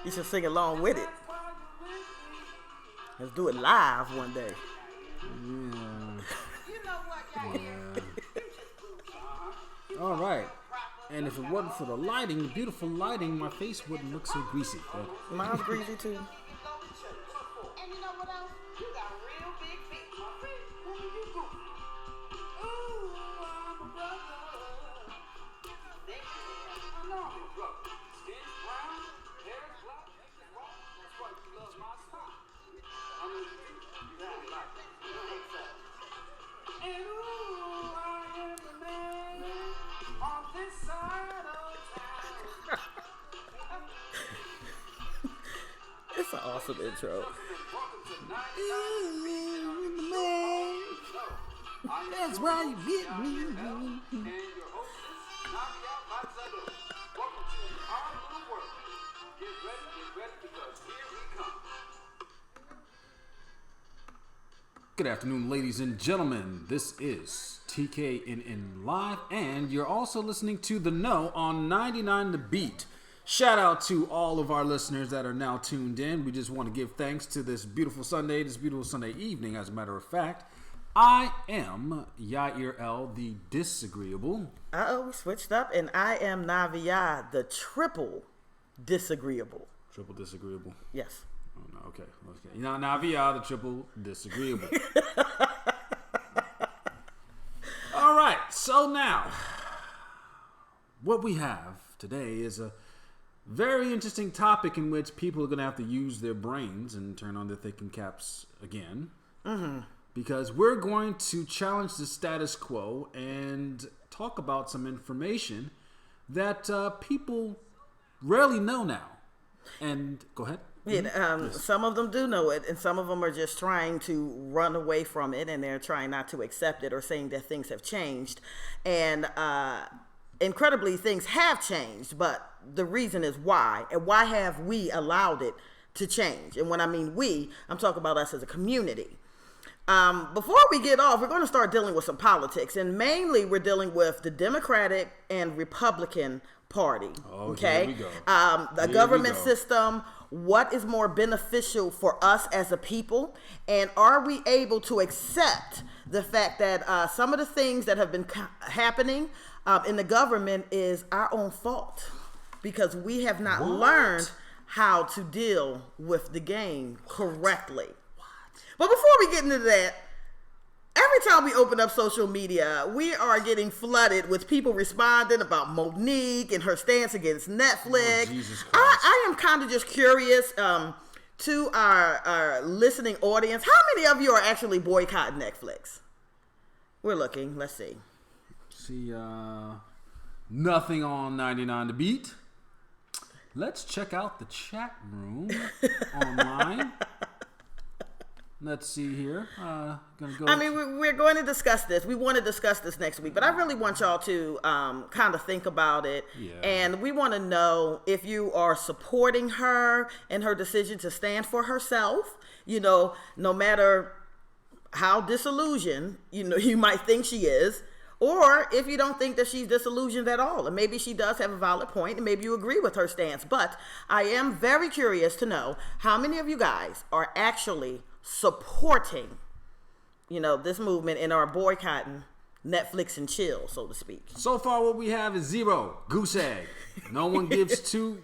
You should sing along with it. Let's do it live one day. Yeah. All right. And if it wasn't for the lighting, the beautiful lighting, my face wouldn't look so greasy. But mine's greasy too. And you know what else? You got real big feet. Ooh, I'm a brother. I know I'm a brother. Skin's brown, hair's black, makes it white. That's why you love my style. I know you do. You have it like that. You think so. And ooh, I am the man on this side of town. It's an awesome intro. that's why you get me. And your hostess, Nadia Mazzaro. Welcome to our little world. Get ready, because here we come. Good afternoon, ladies and gentlemen. This is TKNN Live, and you're also listening to The Know on 99 The Beat. Shout out to all of our listeners that are now tuned in. We just want to give thanks to this beautiful Sunday evening, as a matter of fact. I am Yair L, the disagreeable. We switched up, and I am Navia, the triple disagreeable. Triple disagreeable? Yes. Oh, no, okay. You know, Navia, the triple disagreeable. All right, so now, what we have today is a very interesting topic in which people are going to have to use their brains and turn on their thinking caps again. Mm-hmm. Because we're going to challenge the status quo and talk about some information that people rarely know now. And go ahead. Yeah, Yes. Some of them do know it, and some of them are just trying to run away from it, and they're trying not to accept it or saying that things have changed. And incredibly, things have changed, but the reason is why. And why have we allowed it to change? And when I mean we, I'm talking about us as a community. Before we get off, we're going to start dealing with some politics, and mainly we're dealing with the Democratic and Republican Party. Okay, here we go. The government system. What is more beneficial for us as a people, and are we able to accept the fact that some of the things that have been happening in the government is our own fault because we have not learned how to deal with the game correctly. But before we get into that, every time we open up social media, we are getting flooded with people responding about Monique and her stance against Netflix. Oh, Jesus Christ. I am kind of just curious to our listening audience. How many of you are actually boycotting Netflix? We're looking. Let's see. See, nothing on 99 The Beat. Let's check out the chat room online. Let's see here. Gonna go. I mean, we're going to discuss this. We want to discuss this next week, but I really want y'all to kind of think about it. Yeah. And we want to know if you are supporting her and her decision to stand for herself, you know, no matter how disillusioned, you know, you might think she is, or if you don't think that she's disillusioned at all. And maybe she does have a valid point, and maybe you agree with her stance. But I am very curious to know how many of you guys are actually supporting, you know, this movement and are boycotting Netflix and chill, so to speak. So far, what we have is 0. Goose egg. No one gives two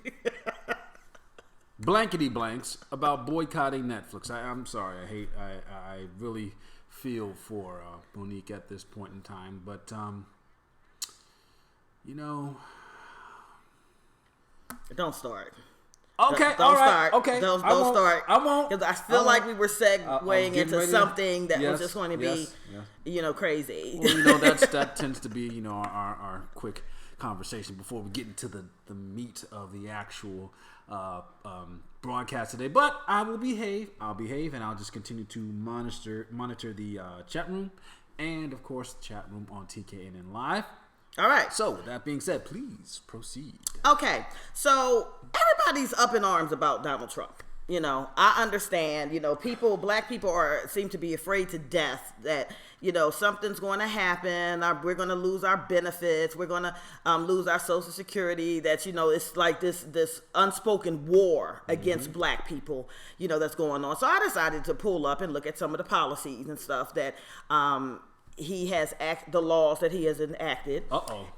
blankety blanks about boycotting Netflix. I'm sorry. I really feel for Monique at this point in time, but you know, don't start. Okay, Don't all right. start. Okay, Don't won't. start. I won't. Because I feel like we were segueing into something that yes, was just going to be, you know, crazy. Well, you know, that tends to be, you know, our quick conversation before we get into the meat of the actual broadcast today. But I will behave. I'll behave, and I'll just continue to monitor the chat room, and of course, the chat room on TKNN Live. All right. So, with that being said, please proceed. Okay. So, everybody's up in arms about Donald Trump. I understand, black people seem to be afraid to death that, something's going to happen. We're going to lose our benefits. We're going to lose our Social Security. That, it's like this unspoken war against black people, that's going on. So I decided to pull up and look at some of the policies and stuff that he has the laws that he has enacted.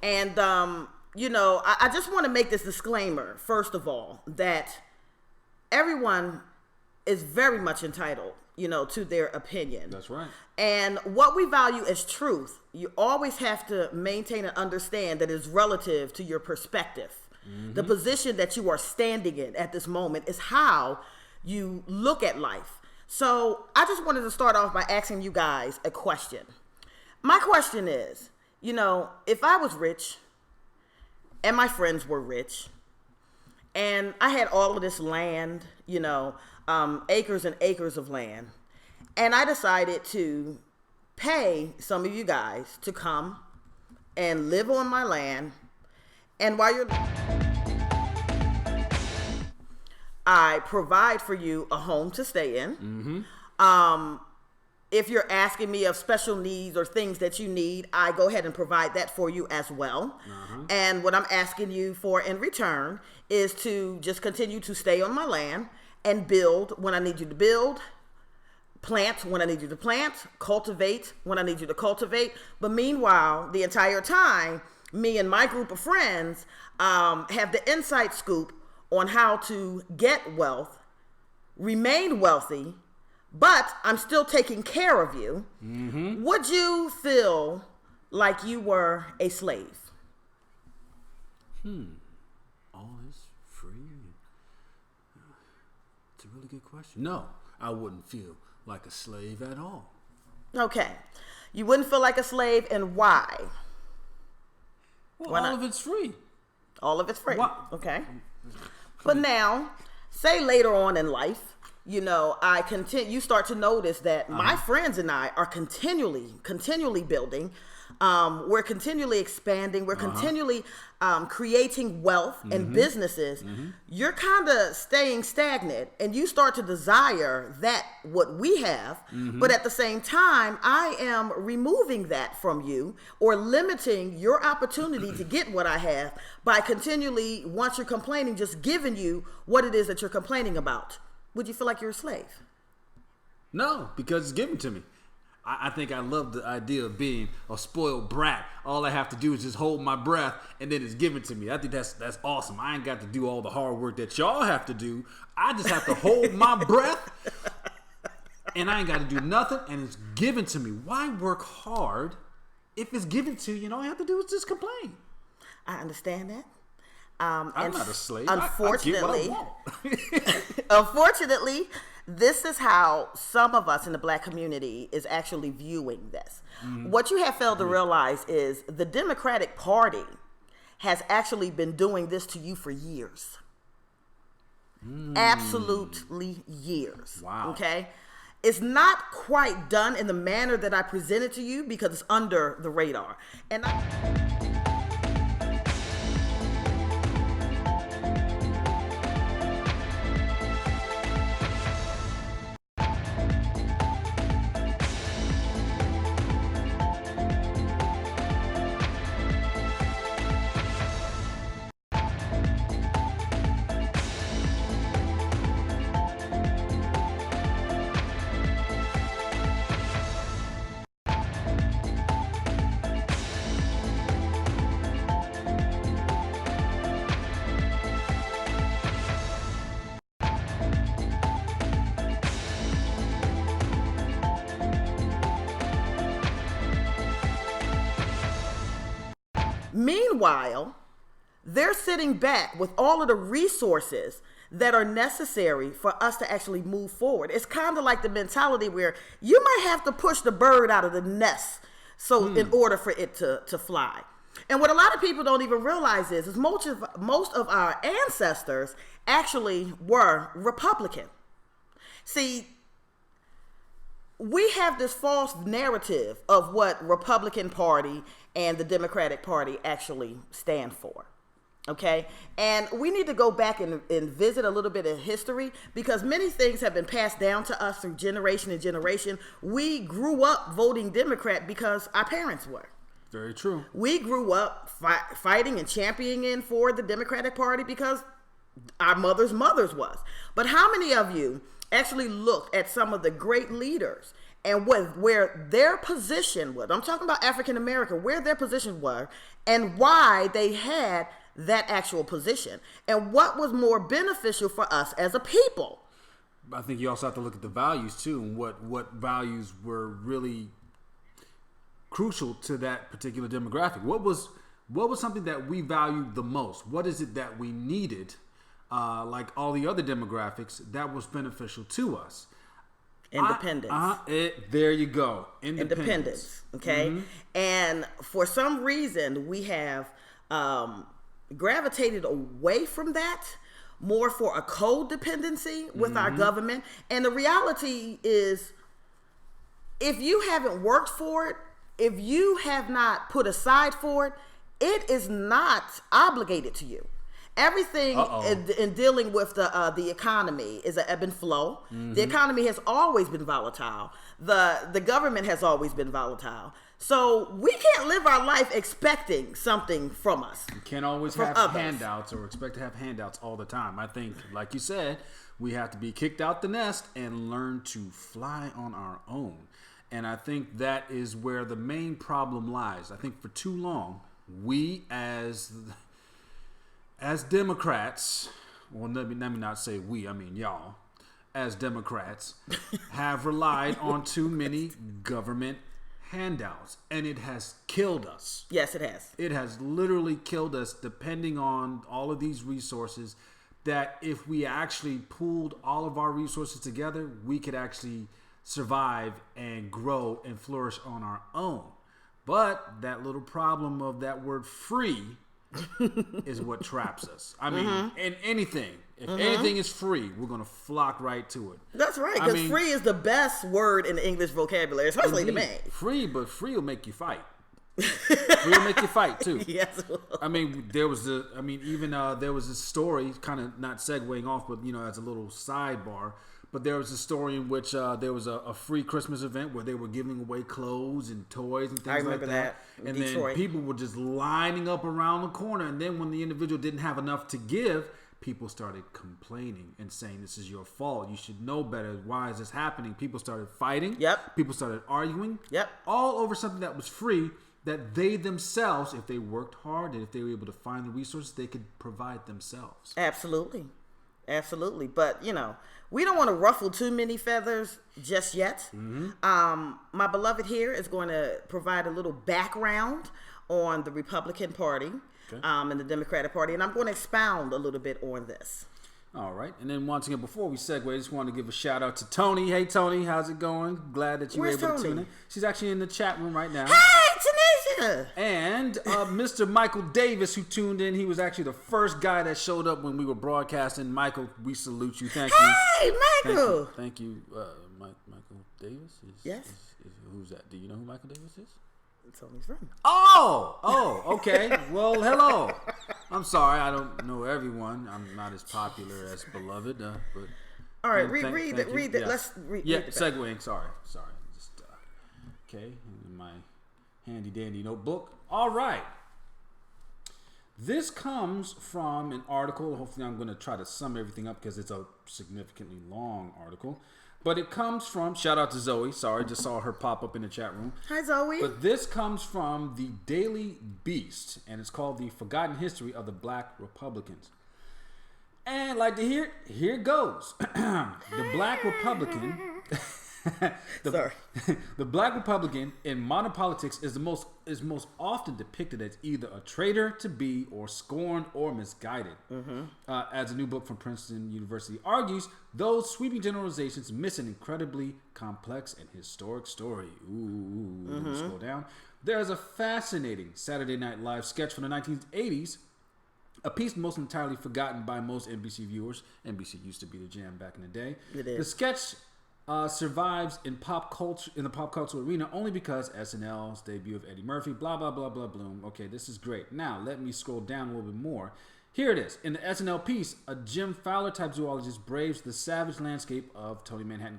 And, I just want to make this disclaimer, first of all, that everyone is very much entitled, to their opinion. That's right. And what we value as truth, you always have to maintain and understand that it's relative to your perspective. The position that you are standing in at this moment is how you look at life. So I just wanted to start off by asking you guys a question. My question is, if I was rich and my friends were rich, and I had all of this land, acres and acres of land, and I decided to pay some of you guys to come and live on my land, and I provide for you a home to stay in. If you're asking me of special needs or things that you need, I go ahead and provide that for you as well. And what I'm asking you for in return is to just continue to stay on my land and build when I need you to build, plant when I need you to plant, cultivate when I need you to cultivate. But meanwhile, the entire time, me and my group of friends have the inside scoop on how to get wealth, remain wealthy, but I'm still taking care of you. Would you feel like you were a slave? All is free? It's a really good question. No, I wouldn't feel like a slave at all. Okay. You wouldn't feel like a slave, and why? Well, all of it's free. All of it's free. Why? Okay. But now, say later on in life, you start to notice that my friends and I are continually building. We're continually expanding. We're continually creating wealth and businesses. You're kind of staying stagnant, and you start to desire what we have. But at the same time, I am removing that from you or limiting your opportunity to get what I have by continually, once you're complaining, just giving you what it is that you're complaining about. Would you feel like you're a slave? No, because it's given to me. I think I love the idea of being a spoiled brat. All I have to do is just hold my breath, and then it's given to me. I think that's awesome. I ain't got to do all the hard work that y'all have to do. I just have to hold my breath, and I ain't got to do nothing, and it's given to me. Why work hard if it's given to you? All you have to do is just complain. I understand that. I'm not a slave. Unfortunately, I get what I want. unfortunately, this is how some of us in the black community is actually viewing this. What you have failed to realize is the Democratic Party has actually been doing this to you for years. Absolutely years. Wow. Okay? It's not quite done in the manner that I presented to you because it's under the radar. And meanwhile, they're sitting back with all of the resources that are necessary for us to actually move forward. It's kind of like the mentality where you might have to push the bird out of the nest in order for it to fly. And what a lot of people don't even realize is most of our ancestors actually were Republican. See, we have this false narrative of what Republican Party and the Democratic Party actually stand for. Okay, and we need to go back and visit a little bit of history, because many things have been passed down to us through generation and generation. We grew up voting Democrat because our parents were. Very true. We grew up fighting and championing for the Democratic Party because our mothers' mothers was. But how many of you actually looked at some of the great leaders and where their position was? I'm talking about African American, where their position were and why they had that actual position, and what was more beneficial for us as a people. I think you also have to look at the values too, and what values were really crucial to that particular demographic. What was something that we valued the most? What is it that we needed, like all the other demographics, that was beneficial to us? Independence. There you go. Independence. Okay. Mm-hmm. And for some reason, we have gravitated away from that, more for a codependency with our government. And the reality is, if you haven't worked for it, if you have not put aside for it, it is not obligated to you. Everything in dealing with the economy is an ebb and flow. Mm-hmm. The economy has always been volatile. The government has always been volatile. So we can't live our life expecting something from us. You can't always have handouts or expect to have handouts all the time. I think, like you said, we have to be kicked out the nest and learn to fly on our own. And I think that is where the main problem lies. I think for too long, we as Democrats, well, let me not say we, I mean y'all, as Democrats, have relied on too many government handouts, and it has killed us. Yes, it has. It has literally killed us, depending on all of these resources, that if we actually pooled all of our resources together, we could actually survive and grow and flourish on our own. But that little problem of that word free is what traps us. I mean, in anything. If anything is free, we're going to flock right to it. That's right, because free is the best word in the English vocabulary, especially to me. Free, but free will make you fight. Free will make you fight, too. Yes. I mean, there was a story, kind of not segueing off, but, as a little sidebar, but there was a story in which there was a free Christmas event where they were giving away clothes and toys and things like that. And then people were just lining up around the corner. And then when the individual didn't have enough to give, people started complaining and saying, this is your fault. You should know better. Why is this happening? People started fighting. Yep. People started arguing. Yep. All over something that was free, that they themselves, if they worked hard and if they were able to find the resources, they could provide themselves. Absolutely. Absolutely. But, we don't want to ruffle too many feathers just yet. My beloved here is going to provide a little background on the Republican Party and the Democratic Party, and I'm going to expound a little bit on this. All right. And then once again, before we segue, I just want to give a shout out to Tony. Hey, Tony, how's it going? Glad that you were able to tune in. She's actually in the chat room right now. Hey, Tanisha! And Mr. Michael Davis, who tuned in. He was actually the first guy that showed up when we were broadcasting. Michael, we salute you. Thank you. Hey, Michael! Thank you. Michael Davis? Yes. Who's that? Do you know who Michael Davis is? Tony's friend. Oh, okay. Well, hello. I'm sorry, I don't know everyone. I'm not as popular as beloved, but all right, read it. Yeah. Let's read. Yeah, read segueing. Sorry. Just okay. In my handy dandy notebook. All right. This comes from an article. Hopefully, I'm going to try to sum everything up because it's a significantly long article. But it comes from, shout out to Zoe. Sorry, just saw her pop up in the chat room. Hi, Zoe. But this comes from the Daily Beast, and it's called The Forgotten History of the Black Republicans. And like to hear it? Here it goes. The Black Republican... The Black Republican in modern politics is most often depicted as either a traitor to be, or scorned or misguided. As a new book from Princeton University argues, those sweeping generalizations miss an incredibly complex and historic story. Scroll down. There's a fascinating Saturday Night Live sketch from the 1980s, a piece most entirely forgotten by most NBC viewers. NBC used to be the jam back in the day. It is. The sketch survives in the pop culture arena only because SNL's debut of Eddie Murphy, blah, blah, blah, blah, bloom. Okay, this is great. Now, let me scroll down a little bit more. Here it is. In the SNL piece, a Jim Fowler-type zoologist braves the savage landscape of Tony Manhattan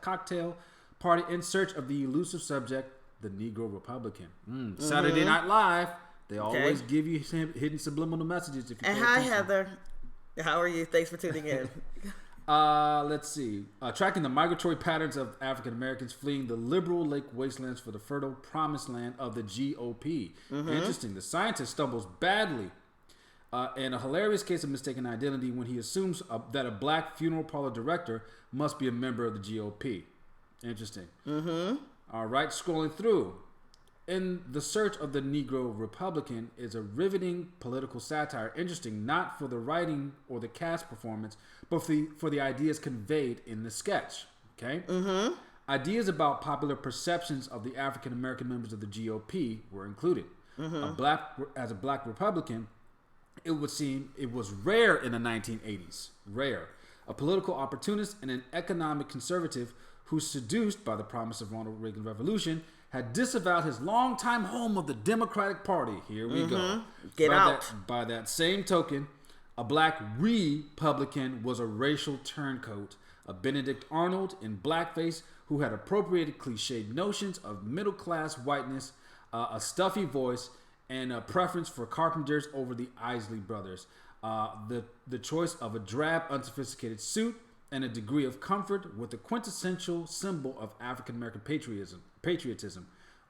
cocktail party in search of the elusive subject, the Negro Republican. Saturday Night Live, they always give you hidden subliminal messages. If you and hi, Heather. How are you? Thanks for tuning in. Let's see. Tracking the migratory patterns of African Americans fleeing the liberal lake wastelands for the fertile promised land of the GOP. Interesting. The scientist stumbles badly in a hilarious case of mistaken identity when he assumes that a black funeral parlor director must be a member of the GOP. Interesting. All right, scrolling through. In the search of the Negro Republican is a riveting political satire, interesting not for the writing or the cast performance, but for the ideas conveyed in the sketch. Okay? Ideas about popular perceptions of the African American members of the GOP were included. As a black Republican, it would seem it was rare in the 1980s. Rare. A political opportunist and an economic conservative who, seduced by the promise of Ronald Reagan's revolution, had disavowed his longtime home of the Democratic Party. Here we go. Get out. By that same token, a black Republican was a racial turncoat, a Benedict Arnold in blackface who had appropriated cliched notions of middle-class whiteness, a stuffy voice, and a preference for Carpenters over the Isley Brothers. The choice of a drab, unsophisticated suit and a degree of comfort with the quintessential symbol of African American patriotism.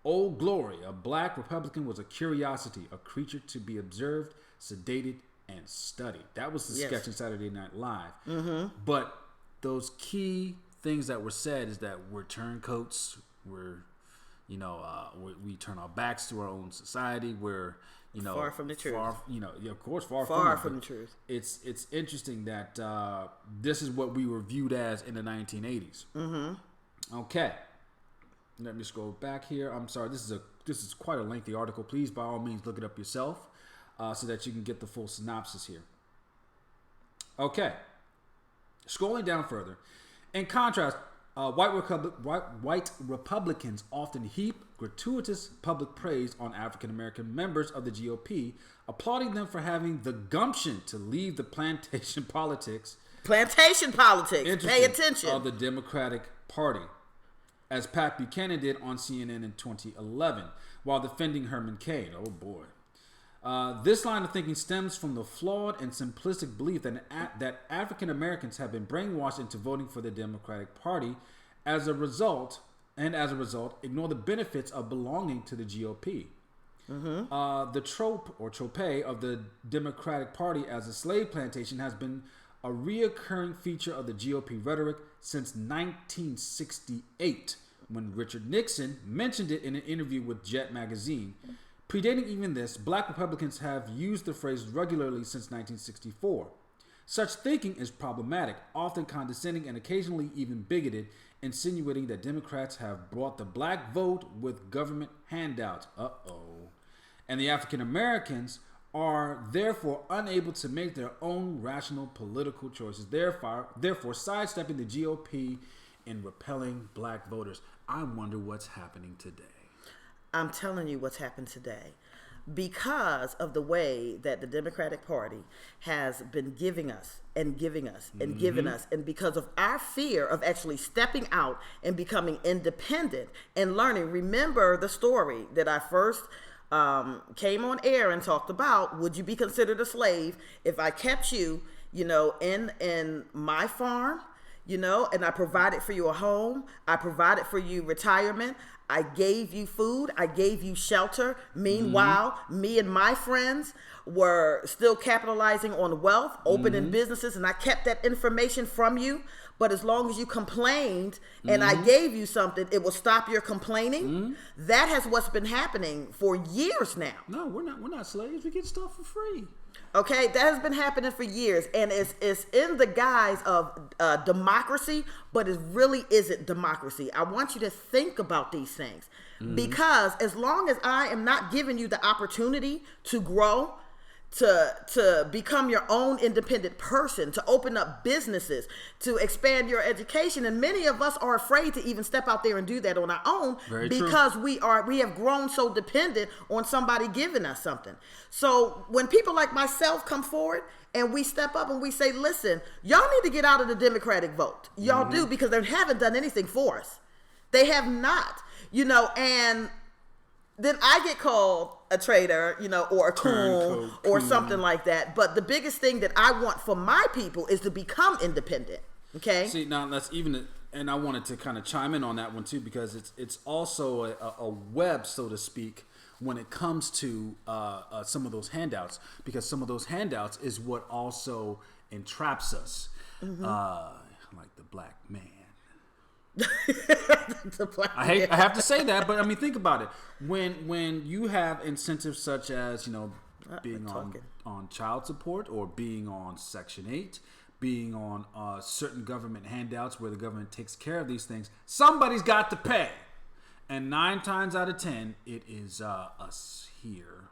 Old Glory, a black Republican, was a curiosity, a creature to be observed, sedated, and studied. That was the sketch in Saturday Night Live. But those key things that were said is that we're turncoats, we turn our backs to our own society, we're far from the truth. Far from the truth. It's interesting that this is what we were viewed as in the 1980s. Okay, let me scroll back here. I'm sorry, this is quite a lengthy article. Please, by all means, look it up yourself so that you can get the full synopsis here. Okay, scrolling down further. In contrast, white Republicans often heap gratuitous public praise on African American members of the GOP, applauding them for having the gumption to leave the plantation politics. Pay attention. Of the Democratic Party, as Pat Buchanan did on CNN in 2011, while defending Herman Cain. Oh boy. This line of thinking stems from the flawed and simplistic belief that African Americans have been brainwashed into voting for the Democratic Party. As a result, ignore the benefits of belonging to the GOP. The trope of the Democratic Party as a slave plantation has been a reoccurring feature of the GOP rhetoric since 1968, when Richard Nixon mentioned it in an interview with Jet magazine. Predating even this, black Republicans have used the phrase regularly since 1964. Such thinking is problematic, often condescending and occasionally even bigoted, insinuating that Democrats have brought the black vote with government handouts. And the African Americans are therefore unable to make their own rational political choices, therefore sidestepping the GOP in repelling black voters. I wonder what's happening today. I'm telling you what's happened today. Because of the way that the Democratic Party has been giving us and giving us and giving us, and because of our fear of actually stepping out and becoming independent and learning. Remember the story that I first came on air and talked about. Would you be considered a slave if I kept you, in my farm, and I provided for you a home, I provided for you retirement, I gave you food, I gave you shelter. Meanwhile, me and my friends were still capitalizing on wealth, opening businesses, and I kept that information from you. But as long as you complained and I gave you something, it will stop your complaining. That has what's been happening for years now. No, we're not slaves. We get stuff for free. Okay, that has been happening for years, and it's in the guise of democracy, but it really isn't democracy. I want you to think about these things, because as long as I am not giving you the opportunity to grow, to become your own independent person, to open up businesses, to expand your education. And many of us are afraid to even step out there and do that on our own. Very because true. we have grown so dependent on somebody giving us something. So when people like myself come forward and we step up and we say, listen, y'all need to get out of the Democratic vote. Y'all do, because they haven't done anything for us. They have not, and then I get called a traitor, or a coon or something like that. But the biggest thing that I want for my people is to become independent. Okay. See, now that's even, and I wanted to kind of chime in on that one too, because it's also a web, so to speak, when it comes to some of those handouts, because some of those handouts is what also entraps us, like the black man. I have to say that, but I mean, think about it. When you have incentives such as being on child support, or being on Section 8, being on certain government handouts where the government takes care of these things, somebody's got to pay, and 9 times out of 10 it is us here,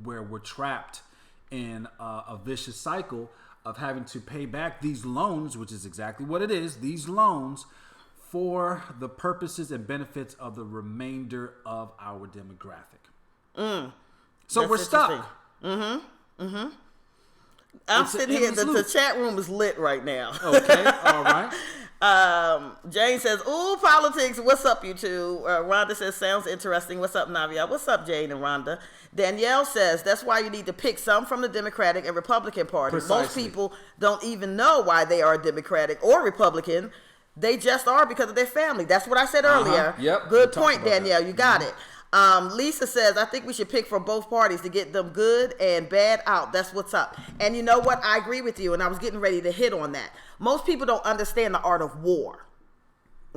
where we're trapped in a vicious cycle of having to pay back these loans, which is exactly what it is, these loans, for the purposes and benefits of the remainder of our demographic. So we're stuck. I'm sitting here. The chat room is lit right now. Okay, all right. Jane says, ooh, politics. What's up, you two? Rhonda says, sounds interesting. What's up, Navia? What's up, Jane and Rhonda? Danielle says, that's why you need to pick some from the Democratic and Republican Party. Precisely. Most people don't even know why they are Democratic or Republican. They just are because of their family. That's what I said earlier. Yep. Good point, Danielle. You got it. Lisa says, I think we should pick for both parties to get them good and bad out. That's what's up. And you know what? I agree with you, and I was getting ready to hit on that. Most people don't understand the art of war.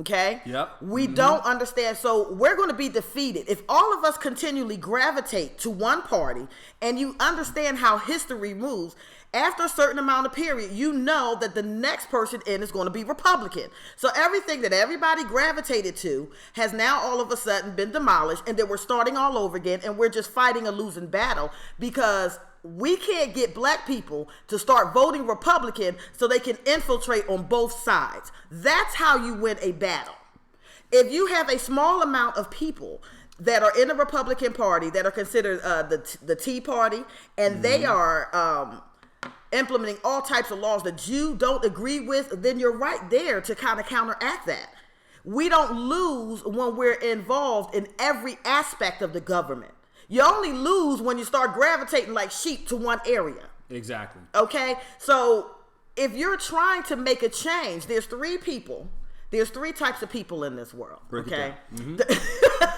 Okay? Yep. We don't understand. So we're going to be defeated if all of us continually gravitate to one party, and you understand how history moves. After a certain amount of period, you know that the next person in is going to be Republican. So everything that everybody gravitated to has now all of a sudden been demolished, and then we're starting all over again, and we're just fighting a losing battle because we can't get black people to start voting Republican so they can infiltrate on both sides. That's how you win a battle. If you have a small amount of people that are in the Republican Party that are considered the Tea Party, and they are implementing all types of laws that you don't agree with, then you're right there to kind of counteract that. We don't lose when we're involved in every aspect of the government. You only lose when you start gravitating like sheep to one area. Exactly. Okay? So if you're trying to make a change, there's 3 types of people in this world. Break okay? It down.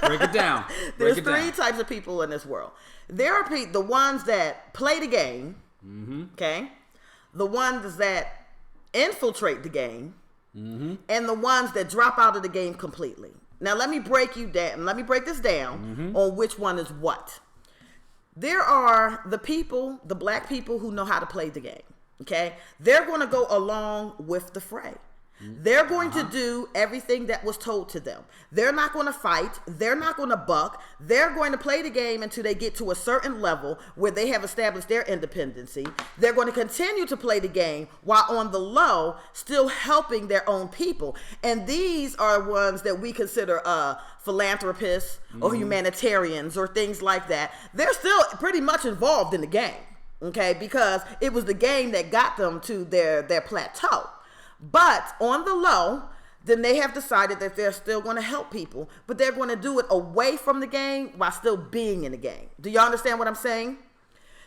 Break it down. There's 3 types of people in this world. There are the ones that play the game. Okay, the ones that infiltrate the game, and the ones that drop out of the game completely. Now let me break this down on which one is what. There are the people, the black people who know how to play the game. Okay, they're going to go along with the fray. They're going to do everything that was told to them. They're not going to fight. They're not going to buck. They're going to play the game until they get to a certain level where they have established their independency. They're going to continue to play the game while on the low, still helping their own people. And these are ones that we consider philanthropists or humanitarians or things like that. They're still pretty much involved in the game, okay, because it was the game that got them to their plateau. But on the low, then they have decided that they're still going to help people, but they're going to do it away from the game while still being in the game. Do you understand what I'm saying?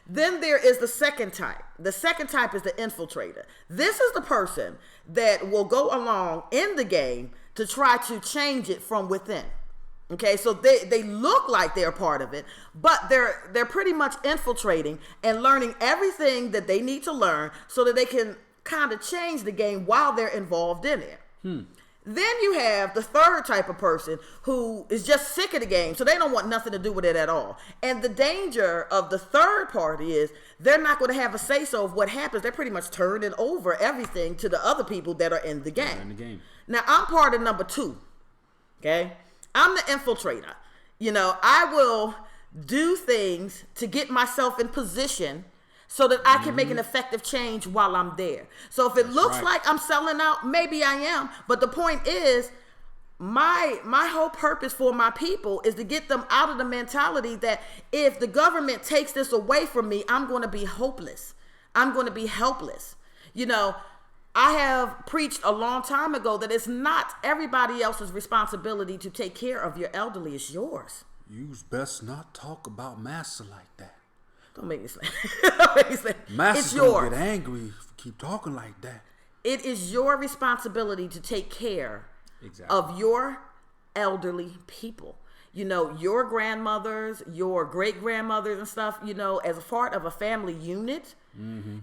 Then there is the second type. The second type is the infiltrator. This is the person that will go along in the game to try to change it from within. Okay, so they look like they're part of it, but they're pretty much infiltrating and learning everything that they need to learn so that they can kind of change the game while they're involved in it. Then you have the third type of person who is just sick of the game, so they don't want nothing to do with it at all. And the danger of the third party is they're not going to have a say-so of what happens. They're pretty much turning over everything to the other people that are in the game. Now, I'm part of number 2. Okay? I'm the infiltrator. I will do things to get myself in position so that I can make an effective change while I'm there. So if it looks like I'm selling out, maybe I am. But the point is, my whole purpose for my people is to get them out of the mentality that if the government takes this away from me, I'm going to be hopeless. I'm going to be helpless. You know, I have preached a long time ago that it's not everybody else's responsibility to take care of your elderly. It's yours. You best not talk about Master like that. Don't make me say. Don't make me say. Master's gonna get angry if you keep talking like that. It is your responsibility to take care of your elderly people. You know, your grandmothers, your great-grandmothers and stuff, you know, as a part of a family unit,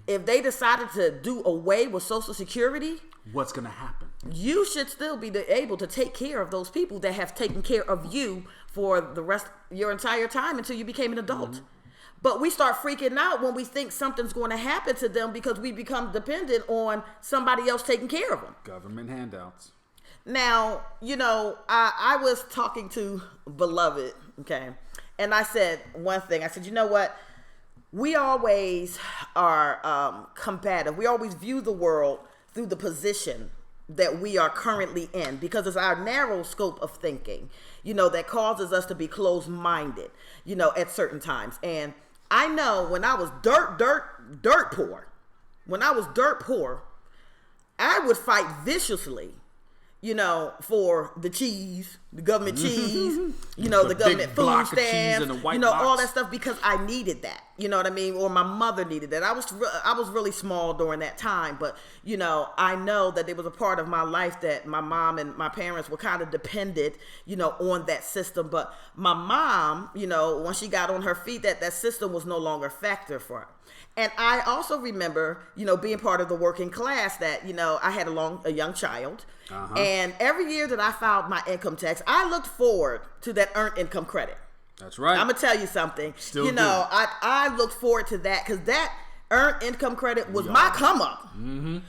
if they decided to do away with Social Security, what's going to happen? You should still be able to take care of those people that have taken care of you for the rest your entire time until you became an adult. But we start freaking out when we think something's going to happen to them because we become dependent on somebody else taking care of them. Government handouts. Now, you know, I was talking to Beloved, okay, and I said one thing. I said, you know what? We always are combative. We always view the world through the position that we are currently in because it's our narrow scope of thinking, you know, that causes us to be closed-minded, you know, at certain times. And I know when I was dirt poor, I would fight viciously, you know, for the cheese, the government cheese, you know, the government food stamps, you know, all that stuff because I needed that, you know what I mean? Or my mother needed that. I was really small during that time, but, you know, I know that it was a part of my life that my mom and my parents were kind of dependent, you know, on that system. But my mom, you know, when she got on her feet, that system was no longer a factor for her. And I also remember, you know, being part of the working class that, you know, I had a young child. And every year that I filed my income tax, I looked forward to that earned income credit. That's right. I'm going to tell you something. Still you know, I looked forward to that because that earned income credit was my come up.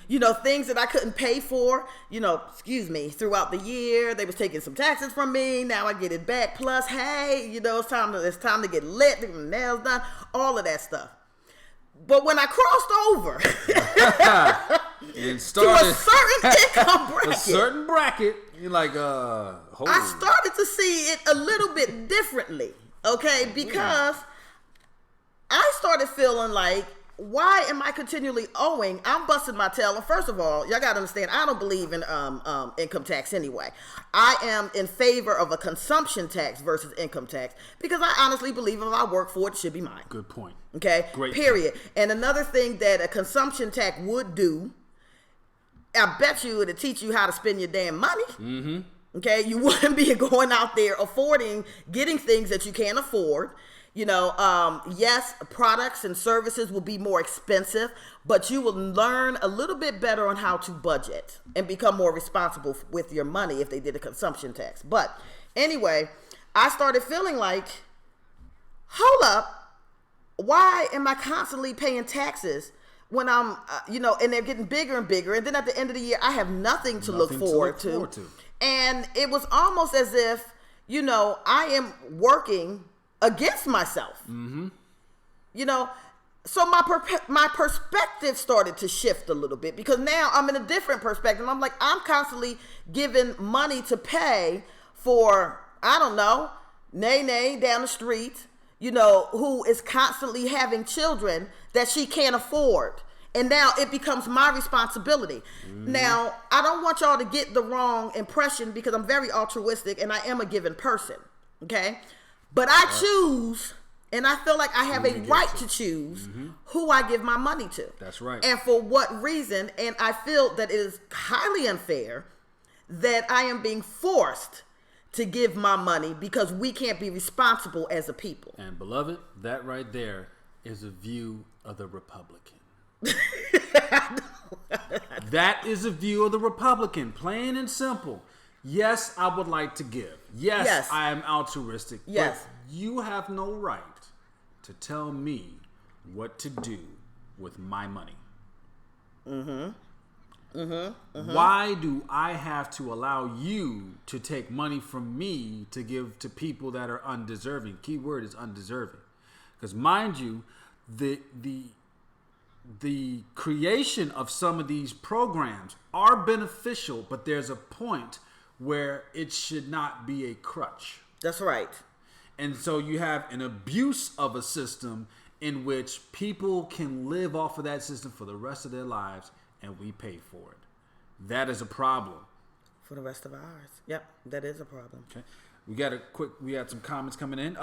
You know, things that I couldn't pay for, you know, throughout the year. They was taking some taxes from me. Now I get it back. Plus, hey, you know, it's time to get lit, get my nails done, all of that stuff. But when I crossed over and started to a certain income bracket, you're like, I started to see it a little bit differently, okay? Because I started feeling like, why am I continually owing? I'm busting my tail. And first of all, y'all got to understand, I don't believe in income tax anyway. I am in favor of a consumption tax versus income tax because I honestly believe if I work for it, it should be mine. Good point. Okay? Great period. Point. And another thing that a consumption tax would do, I bet you it'll teach you how to spend your damn money. Okay? You wouldn't be going out there getting things that you can't afford. You know, yes, products and services will be more expensive, but you will learn a little bit better on how to budget and become more responsible with your money if they did a consumption tax. But anyway, I started feeling like, hold up, why am I constantly paying taxes when I'm, you know, and they're getting bigger and bigger. And then at the end of the year, I have nothing to look forward to. And it was almost as if, you know, I am working against myself. You know, so my perspective started to shift a little bit because now I'm in a different perspective. I'm like, I'm constantly giving money to pay for, I don't know, Nene down the street, you know, who is constantly having children that she can't afford. And now it becomes my responsibility. Now, I don't want y'all to get the wrong impression because I'm very altruistic and I am a given person. Okay? But I choose, and I feel like I have a right to choose who I give my money to. That's right. And for what reason. And I feel that it is highly unfair that I am being forced to give my money because we can't be responsible as a people. And beloved, that right there is a view of the Republican. That is a view of the Republican, plain and simple. Yes, I would like to give. Yes, I am altruistic. Yes. But you have no right to tell me what to do with my money. Why do I have to allow you to take money from me to give to people that are undeserving? Key word is undeserving. Because mind you, the creation of some of these programs are beneficial, but there's a point where it should not be a crutch. That's right. And so you have an abuse of a system in which people can live off of that system for the rest of their lives, and we pay for it. That is a problem. For the rest of ours. Yep, that is a problem. Okay. We had some comments coming in.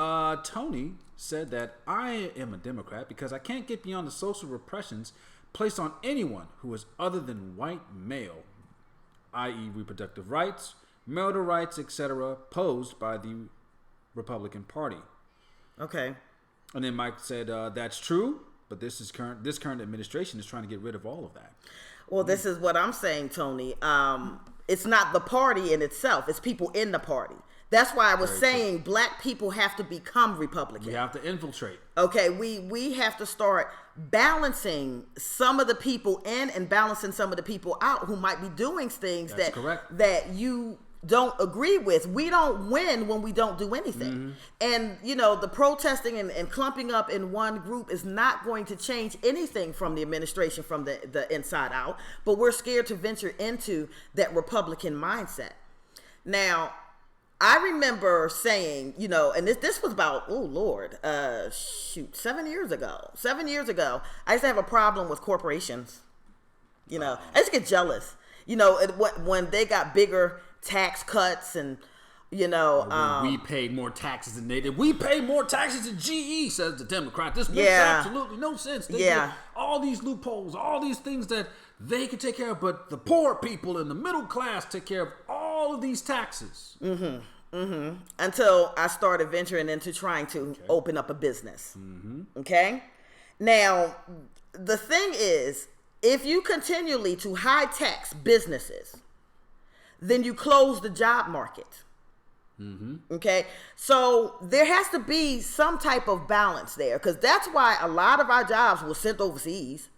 Tony said that I am a Democrat because I can't get beyond the social repressions placed on anyone who is other than white male, i.e. reproductive rights, marital rights, etc., posed by the Republican Party. Okay. And then Mike said, that's true, but this current administration is trying to get rid of all of that. Well, this is what I'm saying, Tony. It's not the party in itself. It's people in the party. That's why I was saying black people have to become Republican. We have to infiltrate. Okay, we have to start balancing some of the people in and balancing some of the people out who might be doing things that you don't agree with. We don't win when we don't do anything. And, the protesting and clumping up in one group is not going to change anything from the administration from the inside out. But we're scared to venture into that Republican mindset. Now, I remember saying, and this was about, 7 years ago. 7 years ago, I used to have a problem with corporations. I used to get jealous. When they got bigger tax cuts and, we paid more taxes than they did. We pay more taxes than GE, says the Democrat. This makes absolutely no sense. They get all these loopholes, all these things that they can take care of, but the poor people and the middle class take care of all of these taxes. Until I started venturing into trying to open up a business. Okay? Now, the thing is, if you continually to high tax businesses, then you close the job market. Okay? So there has to be some type of balance there, because that's why a lot of our jobs were sent overseas.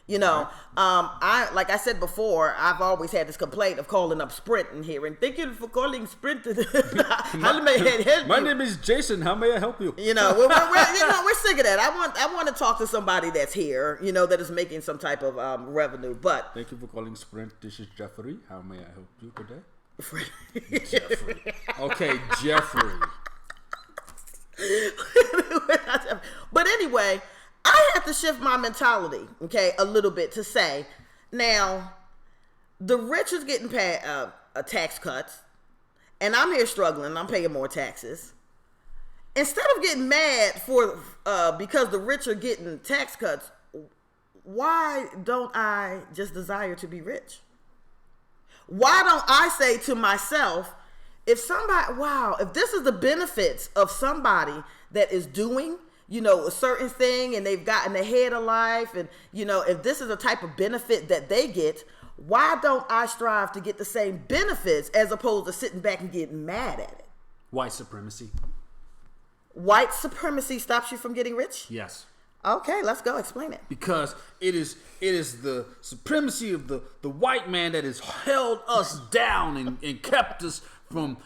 Like I said before, I've always had this complaint of calling up Sprint in here, and thank you for calling Sprint. My name is Jason. How may I help you? We're sick of that. I want to talk to somebody that's here, that is making some type of revenue. But thank you for calling Sprint. This is Jeffrey. How may I help you today? Jeffrey. Okay, Jeffrey. But anyway, I have to shift my mentality, a little bit to say, now, the rich is getting tax cuts, and I'm here struggling. I'm paying more taxes. Instead of getting mad because the rich are getting tax cuts, why don't I just desire to be rich? Why don't I say to myself, if this is the benefits of somebody that is doing a certain thing and they've gotten ahead of life, and, if this is a type of benefit that they get, why don't I strive to get the same benefits as opposed to sitting back and getting mad at it? White supremacy. White supremacy stops you from getting rich? Yes. Okay, let's go. Explain it. Because it is the supremacy of the white man that has held us down and kept us from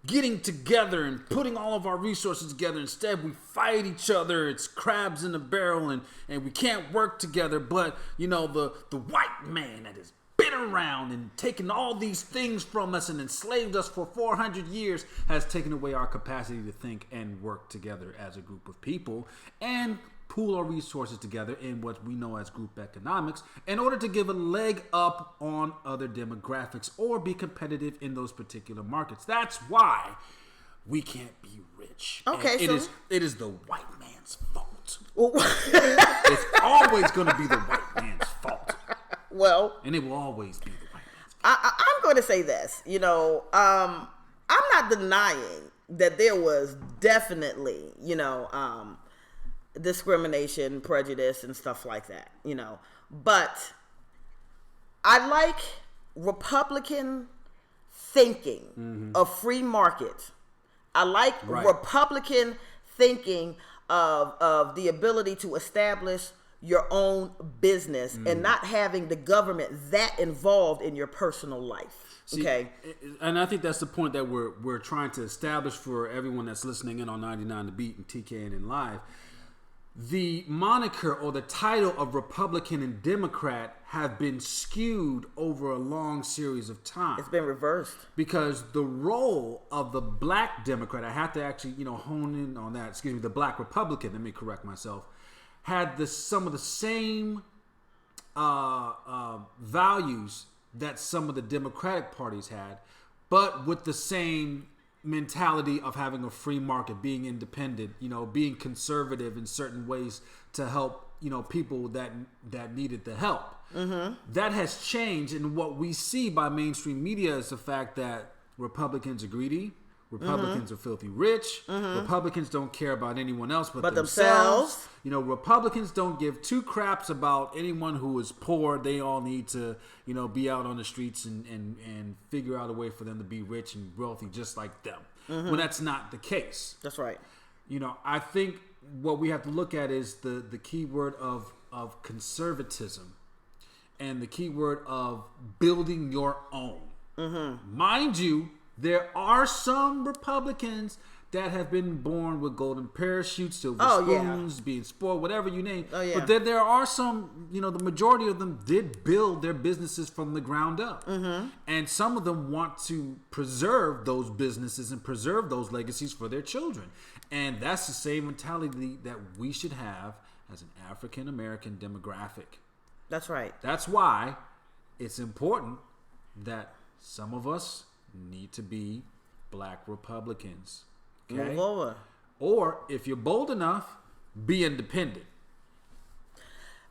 getting together and putting all of our resources together. Instead, we fight each other. It's crabs in a barrel, and we can't work together. But, the white man that has been around and taken all these things from us and enslaved us for 400 years has taken away our capacity to think and work together as a group of people and pool our resources together in what we know as group economics in order to give a leg up on other demographics or be competitive in those particular markets. That's why we can't be rich. Okay, it is the white man's fault. It's always going to be the white man's fault. Well, and it will always be the white man's fault. I'm going to say this. I'm not denying that there was definitely, discrimination, prejudice, and stuff like that, But I like Republican thinking of free market. I like Republican thinking of the ability to establish your own business and not having the government that involved in your personal life. Okay. And I think that's the point that we're trying to establish for everyone that's listening in on 99 The Beat and TKNN Live. The moniker or the title of Republican and Democrat have been skewed over a long series of time. It's been reversed. Because the role of the black Democrat, I have to actually, hone in on that. Excuse me, the black Republican, let me correct myself, had some of the same values that some of the Democratic parties had, but with the same mentality of having a free market, being independent, being conservative in certain ways to help, people that needed the help. Mm-hmm. That has changed, and what we see by mainstream media is the fact that Republicans are greedy, Republicans are filthy rich, Republicans don't care about anyone else but themselves. Republicans don't give two craps about anyone who is poor. They all need to, be out on the streets and figure out a way for them to be rich and wealthy just like them. When that's not the case. That's right. I think what we have to look at is the key word of conservatism and the key word of building your own. Mind you, there are some Republicans that have been born with golden parachutes, silver spoons, being spoiled, whatever you name. But then there are some, the majority of them did build their businesses from the ground up. And some of them want to preserve those businesses and preserve those legacies for their children. And that's the same mentality that we should have as an African American demographic. That's right. That's why it's important that some of us need to be black Republicans. Okay? Move over. Or if you're bold enough, be independent.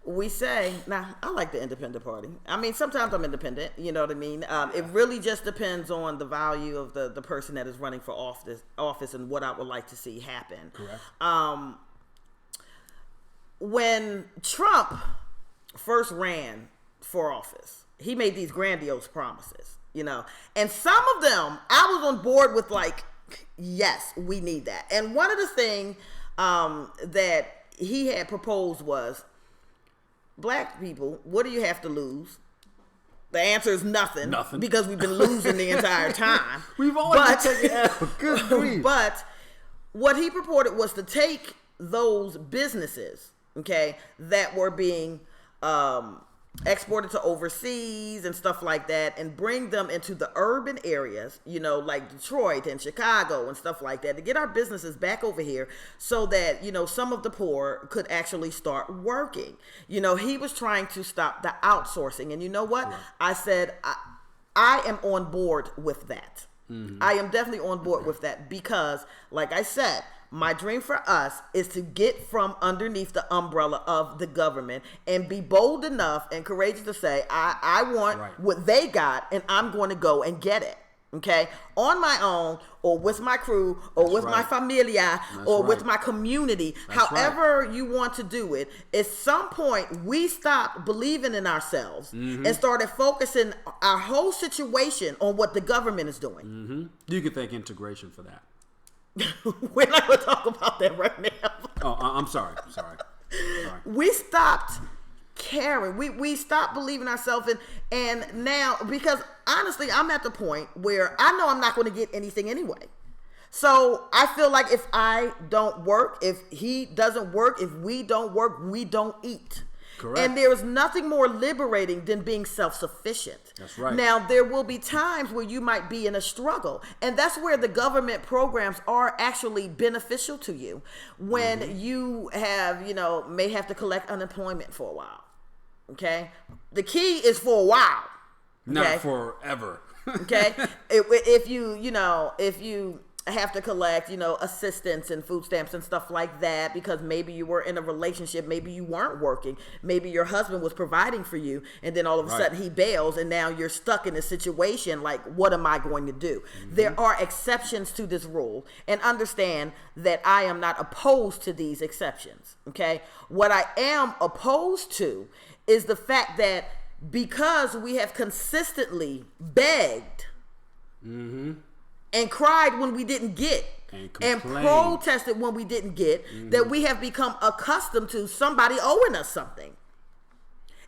We say, I like the independent party. I mean, sometimes I'm independent, you know what I mean? It really just depends on the value of the person that is running for office and what I would like to see happen. Correct. When Trump first ran for office, he made these grandiose promises, and some of them I was on board with, like, yes, we need that. And one of the things that he had proposed was, black people, what do you have to lose? The answer is nothing. Nothing. Because we've been losing the entire time. We've always been taking L. Good grief. But what he purported was to take those businesses, okay, that were being exported to overseas and stuff like that, and bring them into the urban areas, like Detroit and Chicago and stuff like that, to get our businesses back over here so that, some of the poor could actually start working. He was trying to stop the outsourcing. And you know what? Right. I said, I am on board with that. I am definitely on board with that because, like I said, my dream for us is to get from underneath the umbrella of the government and be bold enough and courageous to say, I want what they got and I'm going to go and get it. Okay? On my own or with my crew or with my familia or with my community, however you want to do it, at some point we stopped believing in ourselves and started focusing our whole situation on what the government is doing. You could thank integration for that. We're not going to talk about that right now. Oh, I'm sorry. We stopped caring. We stopped believing ourselves and now, because honestly, I'm at the point where I know I'm not going to get anything anyway. So I feel like if I don't work, if he doesn't work, if we don't work, we don't eat. Correct. And there is nothing more liberating than being self-sufficient. That's right. Now, there will be times where you might be in a struggle. And that's where the government programs are actually beneficial to you. When you have, may have to collect unemployment for a while. Okay? The key is for a while. Not forever. Okay? If you have to collect, assistance and food stamps and stuff like that because maybe you were in a relationship, maybe you weren't working, maybe your husband was providing for you, and then all of a sudden he bails and now you're stuck in a situation like, what am I going to do? There are exceptions to this rule, and understand that I am not opposed to these exceptions, okay? What I am opposed to is the fact that because we have consistently begged and cried when we didn't get and protested when we didn't get, that we have become accustomed to somebody owing us something.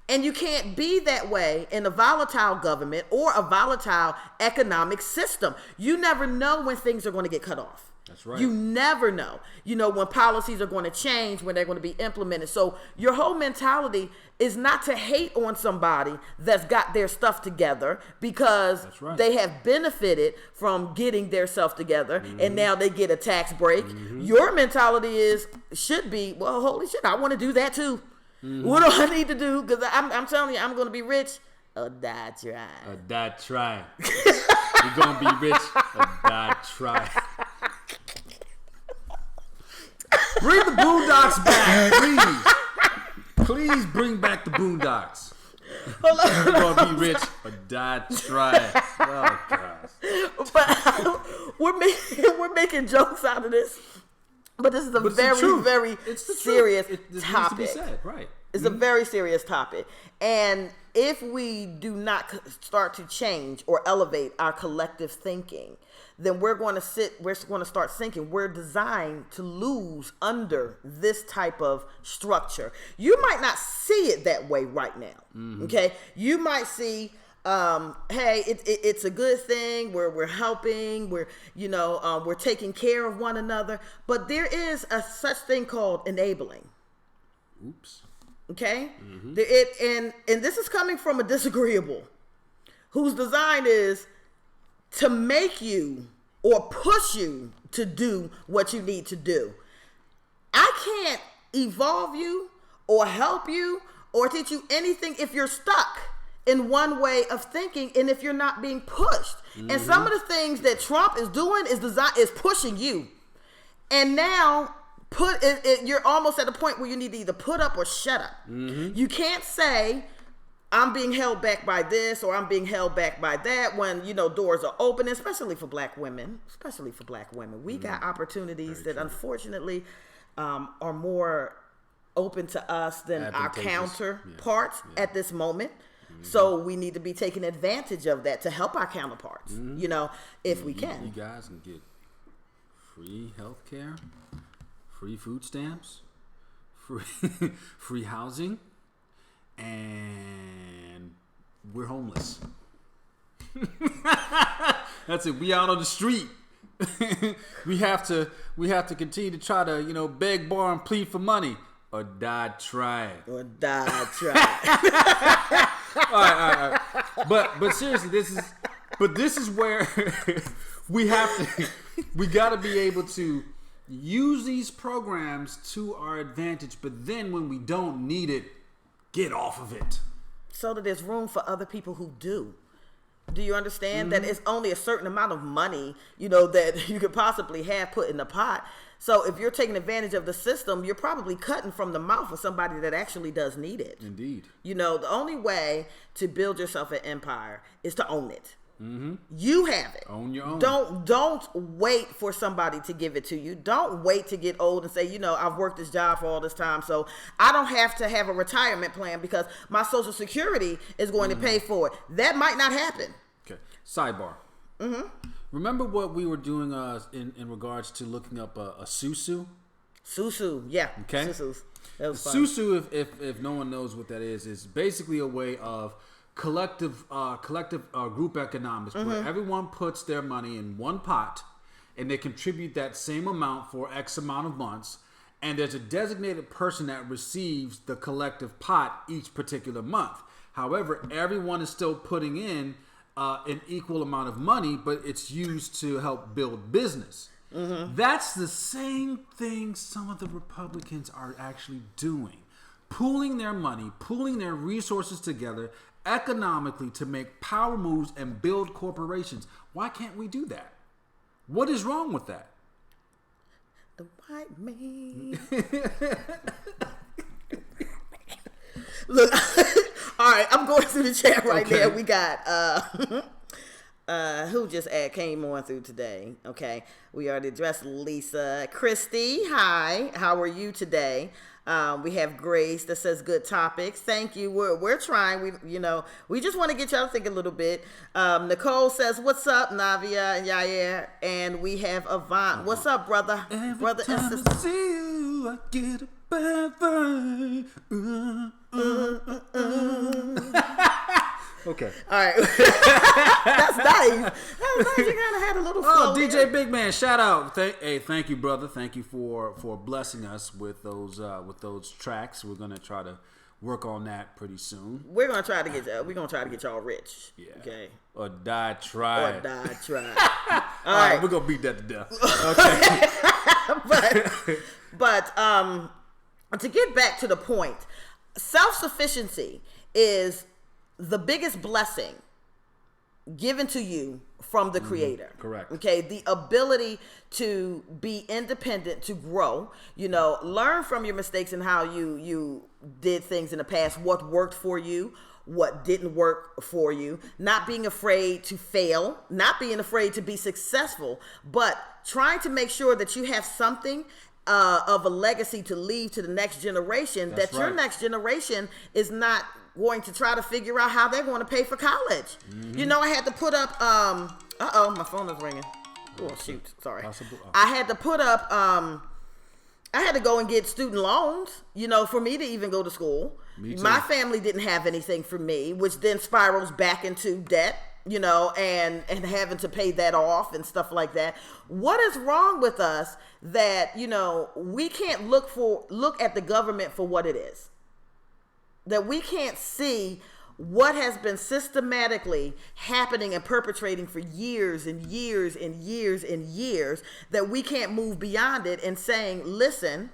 And you can't be that way in a volatile government or a volatile economic system. You never know when things are going to get cut off. That's right. You never know, when policies are going to change, when they're going to be implemented. So your whole mentality is not to hate on somebody that's got their stuff together because they have benefited from getting their stuff together and now they get a tax break. Your mentality should be, well, holy shit, I want to do that too. What do I need to do? Because I'm telling you, I'm going to be rich. Or die trying. Or die trying. You're going to be rich or die trying. Bring the Boondocks back, please. Please bring back the Boondocks. You're going to be rich or die trying. Oh, gosh. But we're making jokes out of this. But this is a very serious topic. Needs to be said, right. It's a very serious topic. And if we do not start to change or elevate our collective thinking, then we're going to start sinking. We're designed to lose under this type of structure. You might not see it that way right now. Okay? You might see, hey, it's a good thing. We're helping. We're taking care of one another. But there is a such thing called enabling. Oops. Okay? And this is coming from a disagreeable whose design is to make you or push you to do what you need to do. I can't evolve you or help you or teach you anything if you're stuck in one way of thinking and if you're not being pushed. And some of the things that Trump is doing is pushing you. And now you're almost at a point where you need to either put up or shut up. You can't say, I'm being held back by this or I'm being held back by that when, doors are open, especially for black women. We got opportunities that unfortunately are more open to us than our counterparts at this moment. So we need to be taking advantage of that to help our counterparts, if we can. You guys can get free health care, free food stamps, free housing, and we're homeless. That's it. We out on the street. we have to continue to try to beg, borrow, and plead for money, or die trying. All right. But seriously, this is where we got to be able to use these programs to our advantage. But then when we don't need it, get off of it. So that there's room for other people who do. Do you understand that it's only a certain amount of money, that you could possibly have put in the pot? So if you're taking advantage of the system, you're probably cutting from the mouth of somebody that actually does need it. Indeed. The only way to build yourself an empire is to own it. You have it. Own your own. Don't wait for somebody to give it to you. Don't wait to get old and say, I've worked this job for all this time, so I don't have to have a retirement plan because my Social Security is going to pay for it. That might not happen. Okay. Sidebar. Remember what we were doing in regards to looking up a SUSU? SUSU, yeah. Okay. SUSUs. That was fun. SUSU, if no one knows what that is basically a way of collective group economics where everyone puts their money in one pot and they contribute that same amount for X amount of months, and there's a designated person that receives the collective pot each particular month. However, everyone is still putting in an equal amount of money, but it's used to help build business. That's the same thing some of the Republicans are actually doing. Pooling their money, pooling their resources together economically to make power moves and build corporations. Why can't we do that? What is wrong with that? The white man. Look, all right, I'm going through the chat right now. We got Who just came on through today? Okay, we already addressed Lisa. Christie, hi. How are you today? We have Grace that says good topics. Thank you. We're trying. We just want to get y'all to think a little bit. Nicole says, "What's up, Navia and Yair?" And we have Avant. What's up, brother? Brother and sister. I see you, I get a bad vibe. Okay. All right. That's nice. That's nice. You kind of had a little flow. Oh, DJ there. Big Man, shout out. Thank you, brother. Thank you for blessing us with those tracks. We're gonna try to work on that pretty soon. We're gonna try to get y'all rich. Yeah. Okay. Or die trying. All right, we're gonna beat that to death. Okay. but to get back to the point, self-sufficiency is the biggest blessing given to you from the Creator. Correct. Okay, the ability to be independent, to grow, learn from your mistakes and how you did things in the past, what worked for you, what didn't work for you, not being afraid to fail, not being afraid to be successful, but trying to make sure that you have something of a legacy to leave to the next generation. That's that your right. next generation is not going to try to figure out how they're going to pay for college. Mm-hmm. I had to put up my phone is ringing. Oh shoot, sorry. I had to put up I had to go and get student loans, for me to even go to school. Me too. My family didn't have anything for me, which then spirals back into debt, and having to pay that off and stuff like that. What is wrong with us that, we can't look at the government for what it is? That we can't see what has been systematically happening and perpetrating for years and years and years and years, that we can't move beyond it and saying, listen,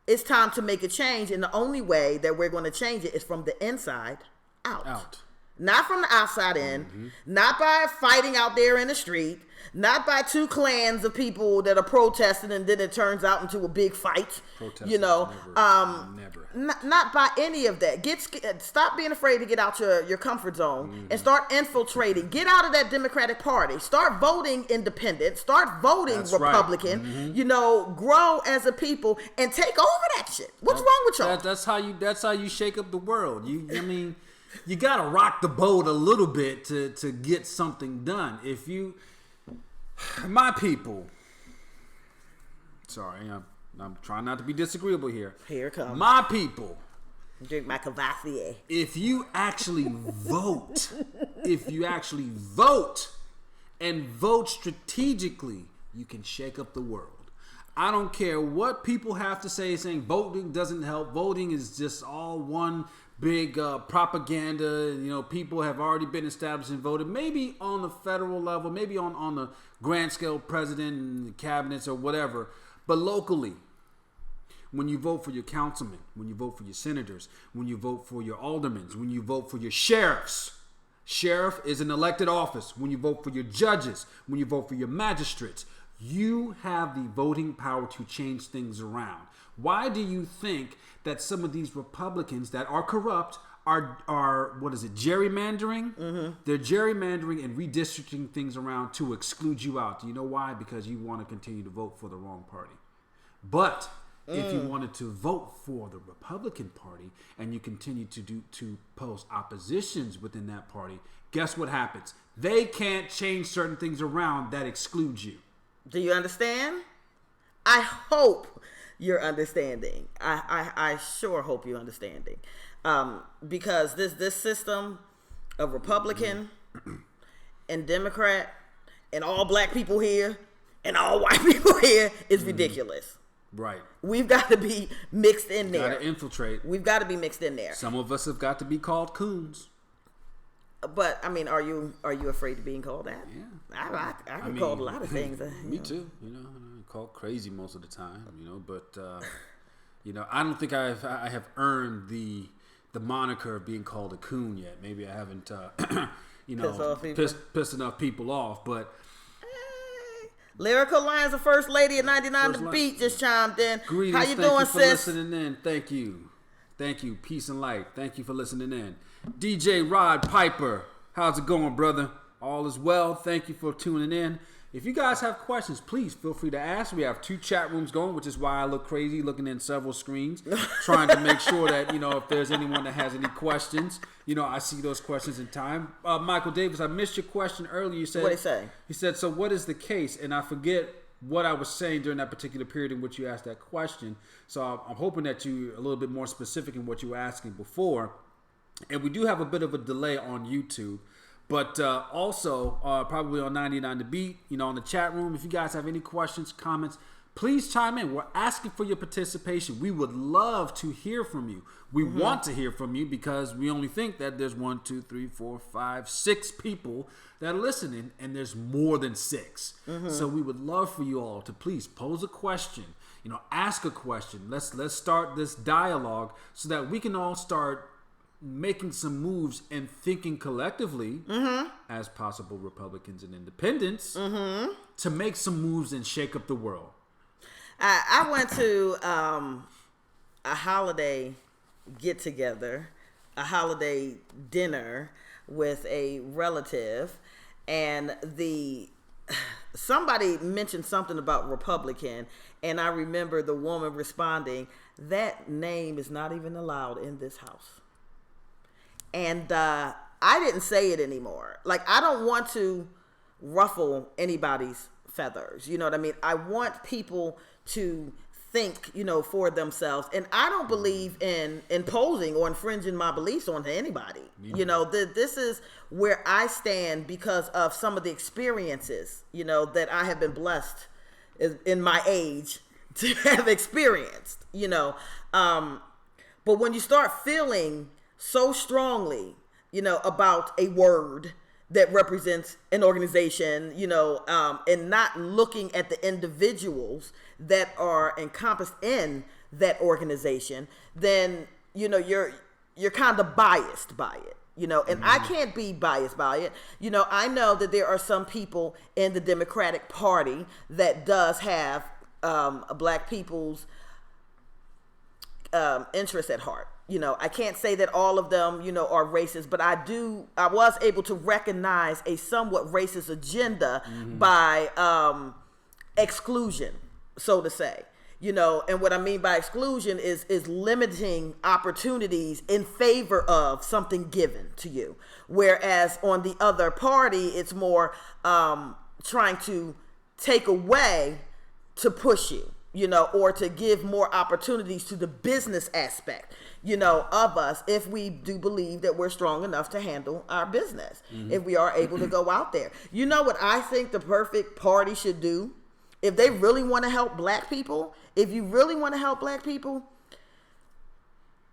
it's time to make a change. And the only way that we're going to change it is from the inside out. Not from the outside in, not by fighting out there in the street, not by two clans of people that are protesting and then it turns out into a big fight. Never. Not by any of that. Stop being afraid to get out your comfort zone and start infiltrating. Get out of that Democratic Party. Start voting independent. Start voting Republican. Grow as a people and take over that shit. What's wrong with y'all? That's how you shake up the world. You gotta rock the boat a little bit to get something done. My people, sorry, I'm trying not to be disagreeable here. Here it comes. My people, drink my Cavassier. If you actually vote, and vote strategically, you can shake up the world. I don't care what people have to say, saying voting doesn't help. Voting is just all one big propaganda. People have already been established and voted, maybe on the federal level, maybe on the grand scale president and cabinets or whatever. But locally, when you vote for your councilmen, when you vote for your senators, when you vote for your aldermen, when you vote for your sheriffs, sheriff is an elected office. When you vote for your judges, when you vote for your magistrates, you have the voting power to change things around. Why do you think that some of these Republicans that are corrupt are gerrymandering? Mm-hmm. They're gerrymandering and redistricting things around to exclude you out. Do you know why? Because you want to continue to vote for the wrong party. But if you wanted to vote for the Republican Party and you continue to post oppositions within that party, guess what happens? They can't change certain things around that exclude you. Do you understand? I hope you're understanding. I sure hope you're understanding. Because this system of Republican and Democrat and all black people here and all white people here is ridiculous. Right. We've got to be mixed in there. Got to infiltrate. We've got to be mixed in there. Some of us have got to be called coons. But I mean, are you afraid of being called that? Yeah. I get called a lot of things. Me too. I'm called crazy most of the time. But I don't think I have earned the moniker of being called a coon yet. Maybe I haven't pissed enough people off. But Lyrical Lions, the first lady at 99 The Beat just chimed in. Greetings. How you doing, sis? Thank you for listening in. Thank you. Peace and light. Thank you for listening in. DJ Rod Piper, how's it going, brother? All is well. Thank you for tuning in. If you guys have questions, please feel free to ask. We have 2 chat rooms going, which is why I look crazy looking in several screens, trying to make sure that, if there's anyone that has any questions, I see those questions in time. Michael Davis, I missed your question earlier. You said, what did he say? He said, so what is the case? And I forget what I was saying during that particular period in which you asked that question. So I'm hoping that you're a little bit more specific in what you were asking before. And we do have a bit of a delay on YouTube. But also, probably on 99 The Beat, in the chat room, if you guys have any questions, comments, please chime in. We're asking for your participation. We would love to hear from you. We want to hear from you because we only think that there's 1, 2, 3, 4, 5, 6 people that are listening, and there's more than 6. So we would love for you all to please pose a question, ask a question. Let's start this dialogue so that we can all start making some moves and thinking collectively as possible Republicans and independents to make some moves and shake up the world. I went to a holiday get-together, a holiday dinner with a relative, and somebody mentioned something about Republican, and I remember the woman responding, that name is not even allowed in this house. And I didn't say it anymore. Like, I don't want to ruffle anybody's feathers. You know what I mean? I want people to think, for themselves. And I don't believe in imposing or infringing my beliefs on anybody. This is where I stand because of some of the experiences, that I have been blessed in my age to have experienced, But when you start feeling so strongly, about a word that represents an organization, and not looking at the individuals that are encompassed in that organization, then, you're kind of biased by it, and I can't be biased by it. I know that there are some people in the Democratic Party that does have Black people's interests at heart. I can't say that all of them, are racist, but I was able to recognize a somewhat racist agenda by exclusion, so to say. And what I mean by exclusion is limiting opportunities in favor of something given to you. Whereas on the other party, it's more trying to take away to push you, or to give more opportunities to the business aspect, of us, if we do believe that we're strong enough to handle our business, if we are able to go out there. You know what I think the perfect party should do? If they really want to help Black people, if you really want to help Black people,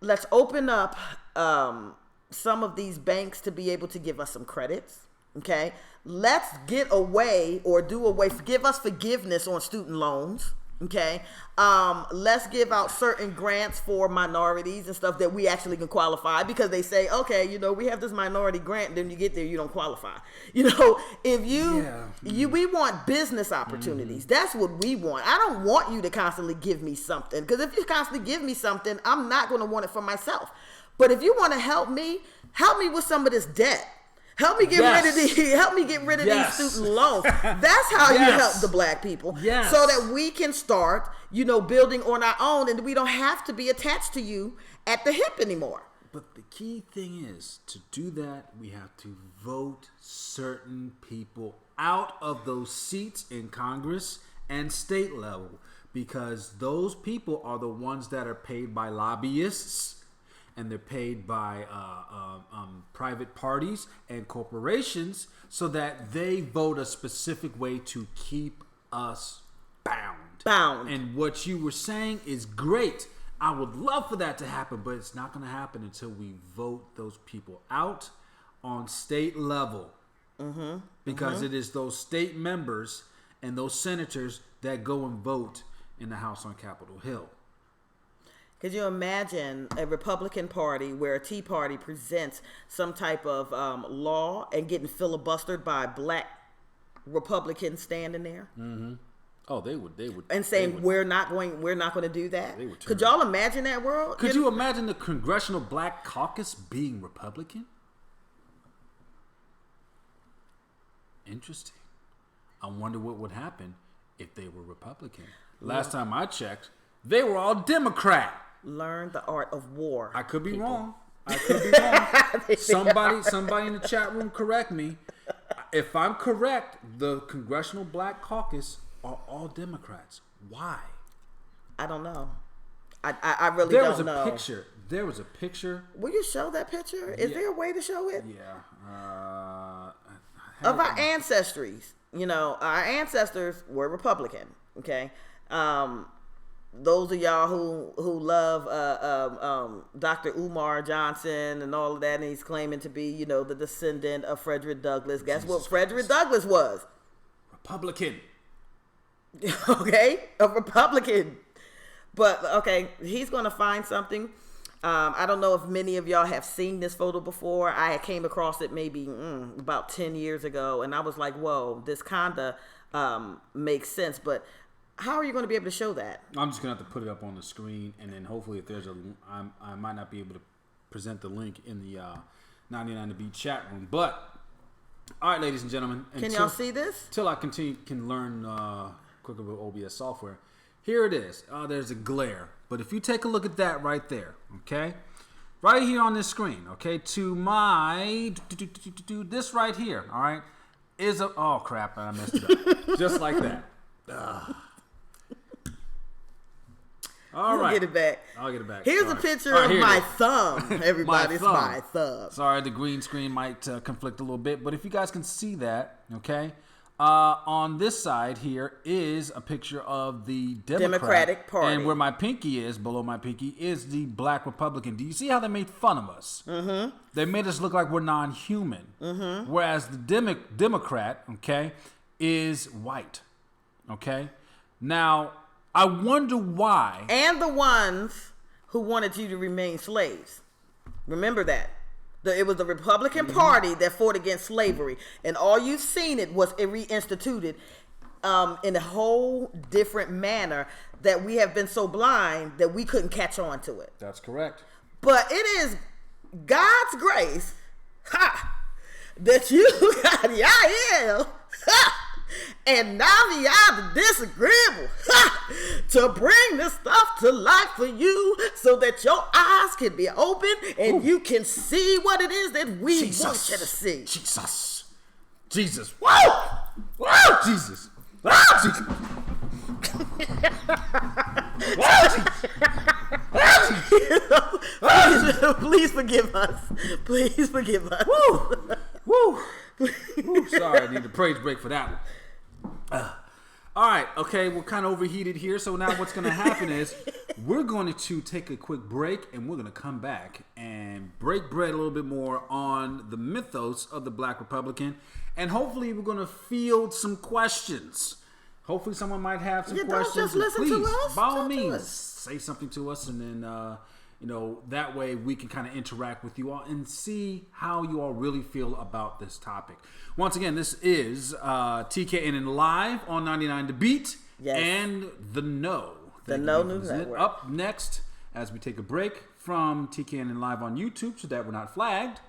let's open up some of these banks to be able to give us some credits. Okay, let's get away or do away, give us forgiveness on student loans. Okay, let's give out certain grants for minorities and stuff that we actually can qualify, because they say, okay, we have this minority grant, then you get there, you don't qualify. If we want business opportunities. That's what we want. I don't want you to constantly give me something, because if you constantly give me something, I'm not going to want it for myself. But if you want to help me with some of this debt. Help me get rid of these student loans. That's how you help the Black people. Yes. So that we can start, building on our own, and we don't have to be attached to you at the hip anymore. But the key thing is, to do that, we have to vote certain people out of those seats in Congress and state level, because those people are the ones that are paid by lobbyists, and they're paid by private parties and corporations, so that they vote a specific way to keep us bound. And what you were saying is great. I would love for that to happen, but it's not going to happen until we vote those people out on state level. Because it is those state members and those senators that go and vote in the House on Capitol Hill. Could you imagine a Republican Party where a Tea Party presents some type of law and getting filibustered by Black Republicans standing there? Oh, they would. And saying we're not going to do that. Could y'all imagine that world? Could you imagine the Congressional Black Caucus being Republican? Interesting. I wonder what would happen if they were Republican. Last time I checked, they were all Democrat. Learn the art of war. I could be people. wrong. I could be wrong. Somebody in the chat room correct me. If I'm correct, the Congressional Black Caucus are all Democrats. Why? I don't know. I really don't know. There was a picture. Will you show that picture? Is there a way to show it? Yeah. Of our ancestries. You know, our ancestors were Republican. Okay. Those of y'all who love Dr. Umar Johnson and all of that, and he's claiming to be, you know, the descendant of Frederick Douglass. Guess what Frederick Douglass was? Republican. Okay, a Republican. But okay, he's gonna find something. I don't know if many of y'all have seen this photo before. I came across it maybe about 10 years ago, and I was like, whoa, this kinda makes sense. But how are you going to be able to show that? I'm just going to have to put it up on the screen, and then hopefully if there's I might not be able to present the link in the 99 to Beat chat room. But, all right, ladies and gentlemen. Can y'all see this? Till I can learn quicker with OBS software. Here it is. There's a glare. But if you take a look at that right there, okay? Right here on this screen, okay? To my, this right here, all right? Is a, oh crap, I messed it up. Just like that. All right. Get it back. I'll get it back. Here's a picture of my thumb. Everybody, it's my thumb. Sorry, the green screen might conflict a little bit, but if you guys can see that, okay, on this side here is a picture of the Democratic Party. And where my pinky is, below my pinky, is the Black Republican. Do you see how they made fun of us? Mm-hmm. They made us look like we're non-human. Mm-hmm. Whereas the Democrat, okay, is white. Okay? Now, I wonder why. And the ones who wanted you to remain slaves. Remember that. It was the Republican Party that fought against slavery. And all you've seen it was it reinstituted in a whole different manner that we have been so blind that we couldn't catch on to it. That's correct. But it is God's grace that you got Yael and Naviah the disagreeable to bring this stuff to life for you so that your eyes can be open and you can see what it is that we want you to see. Jesus. Whoa! Whoa! Jesus. Whoa! Jesus. Please forgive us. Please forgive us. Woo! Woo! Sorry, I need a praise break for that one. All right, okay, we're kind of overheated here, so now what's going to happen is we're going to take a quick break, and we're going to come back and break bread a little bit more on the mythos of the Black Republican, and hopefully we're going to field some questions. Hopefully someone might have some questions. Don't just listen Please, to us. by all means, say something to us, and then that way we can kind of interact with you all and see how you all really feel about this topic. Once again, this is TKNN Live on 99 to Beat and The Know. The Know News Network. Up next, as we take a break from TKNN Live on YouTube so that we're not flagged.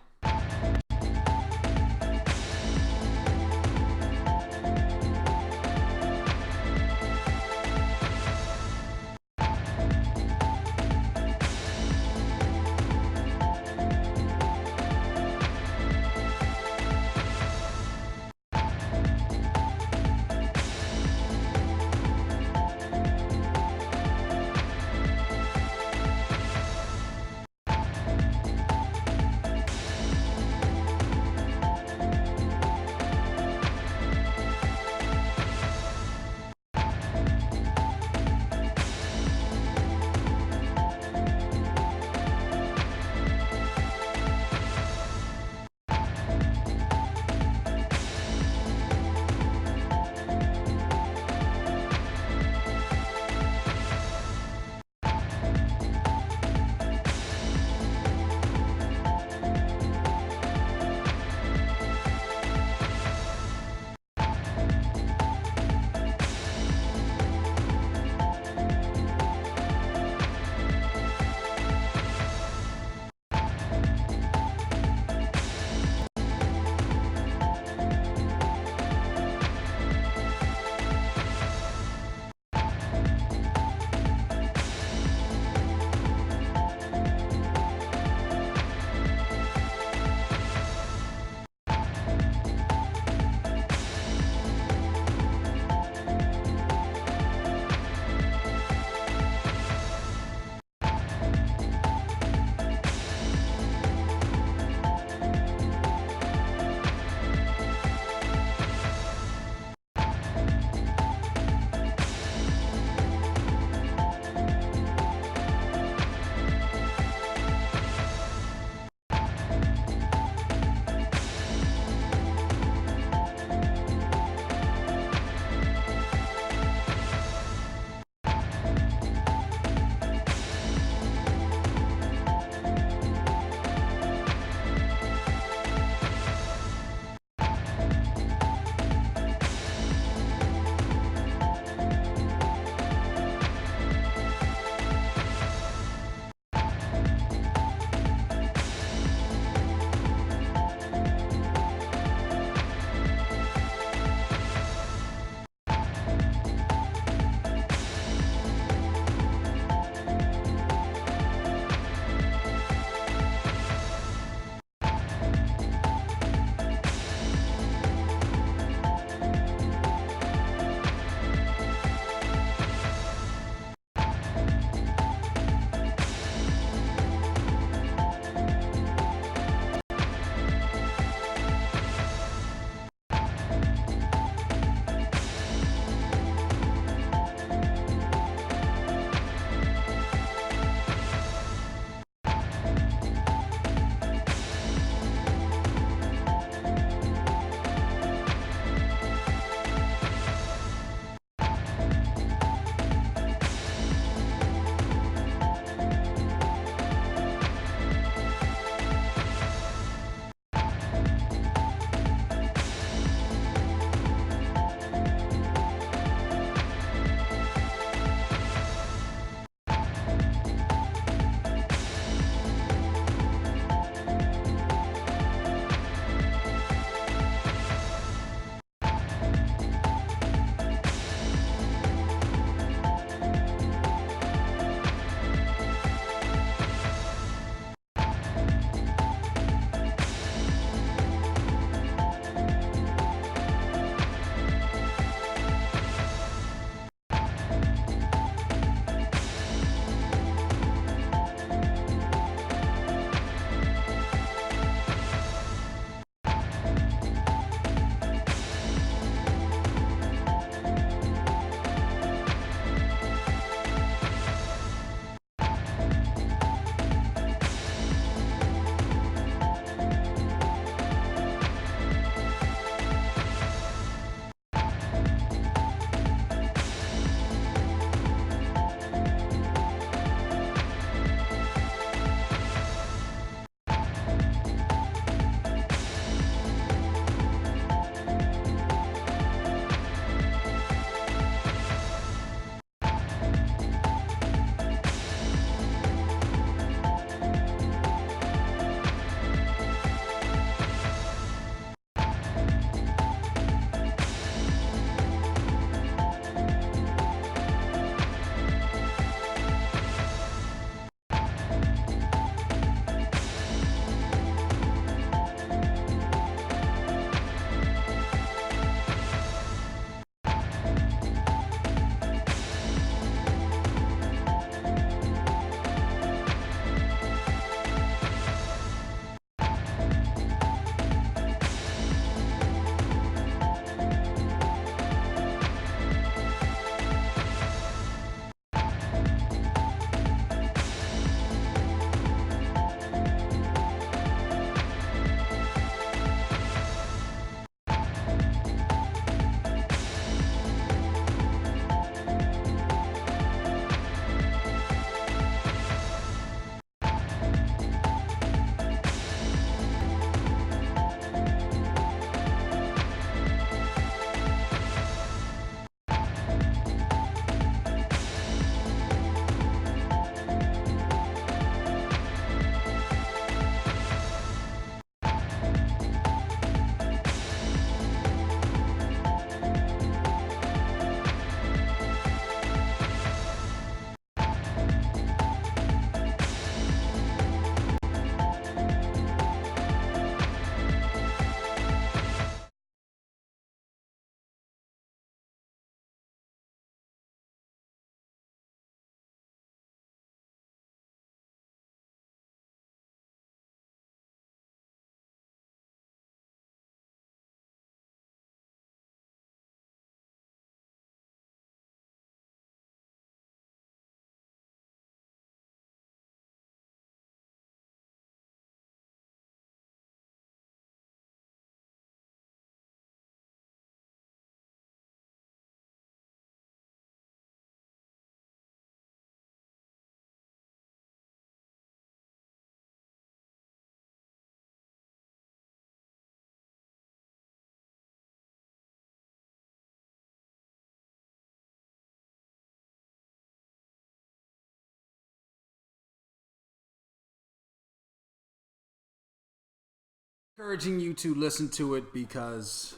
Encouraging you to listen to it because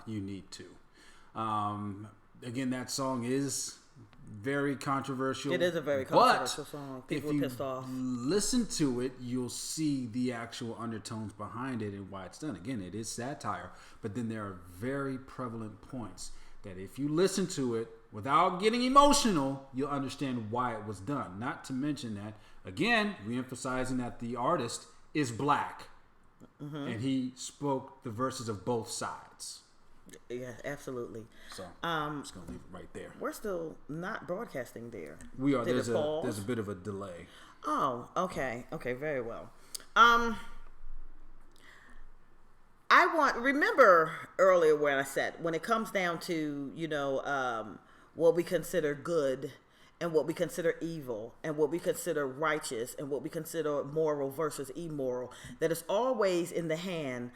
you need to. Again, that song is very controversial. It is a very controversial song. People are pissed off. Listen to it, you'll see the actual undertones behind it and why it's done. Again, it is satire, but then there are very prevalent points that if you listen to it without getting emotional, you'll understand why it was done. Not to mention that, again, re-emphasizing that the artist is black. Mm-hmm. And he spoke the verses of both sides. Yeah, absolutely. So I'm just gonna leave it right there. We're still not broadcasting there. We are. There's a bit of a delay. Oh, okay, very well. Remember earlier when I said when it comes down to what we consider good and what we consider evil and what we consider righteous and what we consider moral versus immoral, that is always in the hand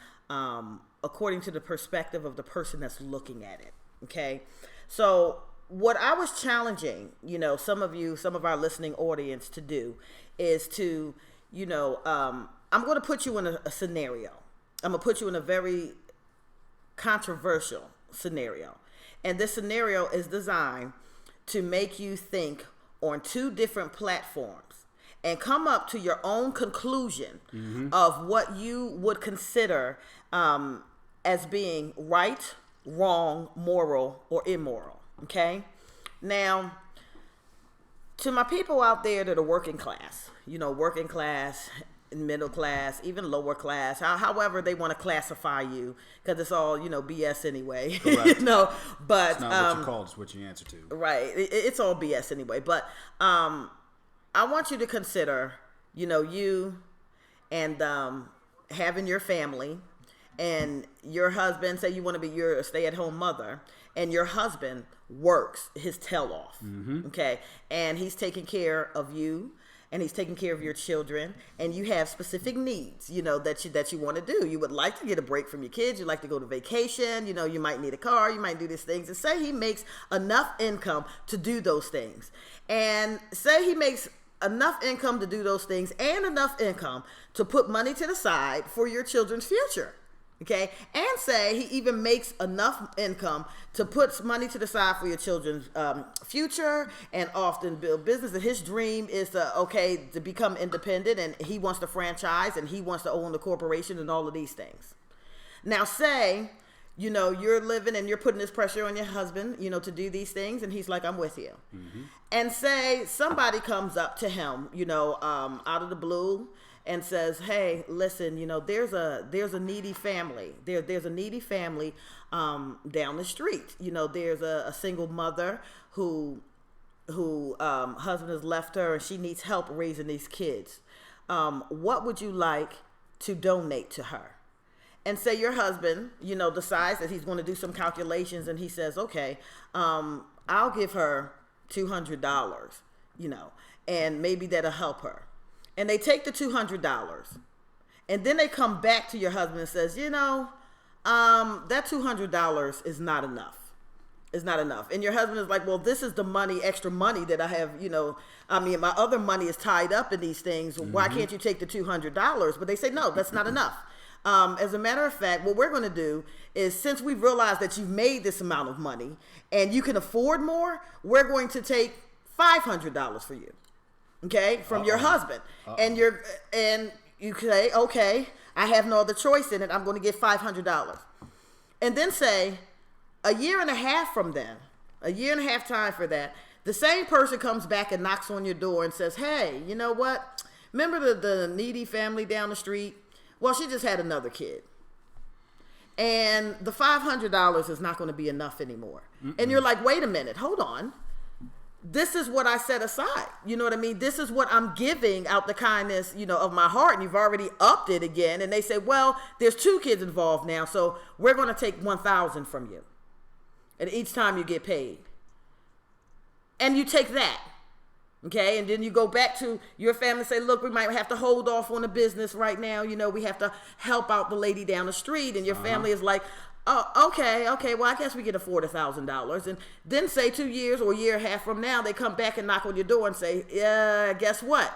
according to the perspective of the person that's looking at it. Okay, so what I was challenging, some of our listening audience to do is to, I'm going to put you in a scenario. I'm going to put you in a very controversial scenario. And this scenario is designed to make you think on two different platforms and come up to your own conclusion of what you would consider as being right, wrong, moral, or immoral. Okay? Now, to my people out there that are working class, middle class, even lower class, however they want to classify you, because it's all, BS anyway. But it's not what you call, it's what you answer to. Right. It's all BS anyway. But I want you to consider, you and having your family and your husband, say you want to be your stay-at-home mother, and your husband works his tail off, okay? And he's taking care of you, and he's taking care of your children, and you have specific needs, that you want to do. You would like to get a break from your kids. You like to go to vacation. You might need a car. You might do these things. And say he makes enough income to do those things. And say he makes enough income to do those things and enough income to put money to the side for your children's future. Okay, and say he even makes enough income to put money to the side for your children's future and often build business. And his dream is to become independent, and he wants to franchise, and he wants to own the corporation and all of these things. Now say, you're living and you're putting this pressure on your husband, to do these things, and he's like, I'm with you. And say somebody comes up to him, out of the blue, and says, hey, listen, there's a needy family. There's a needy family down the street. There's a single mother who husband has left her, and she needs help raising these kids. What would you like to donate to her? And say your husband, decides that he's going to do some calculations, and he says, okay, I'll give her $200, and maybe that'll help her. And they take the $200, and then they come back to your husband and says, that $200 is not enough. It's not enough. And your husband is like, well, this is the extra money that I have, my other money is tied up in these things. Why can't you take the $200? But they say, no, that's not enough. As a matter of fact, what we're going to do is, since we've realized that you've made this amount of money and you can afford more, we're going to take $500 for you. Okay, from your husband. And you say, okay, I have no other choice in it. I'm going to get $500. And then say, a year and a half from then, a year and a half time for that, the same person comes back and knocks on your door and says, hey, you know what? Remember the needy family down the street? Well, she just had another kid. And the $500 is not going to be enough anymore. And you're like, wait a minute, hold on. This is what I set aside. You know what I mean? This is what I'm giving out the kindness, of my heart. And you've already upped it again. And they say, well, there's 2 kids involved now, so we're going to take $1,000 from you. And each time you get paid. And you take that. Okay, and then you go back to your family and say, look, we might have to hold off on the business right now. We have to help out the lady down the street. And your family is like, oh, okay, well, I guess we can afford $1,000. And then say 2 years or a year and a half from now, they come back and knock on your door and say, yeah, guess what?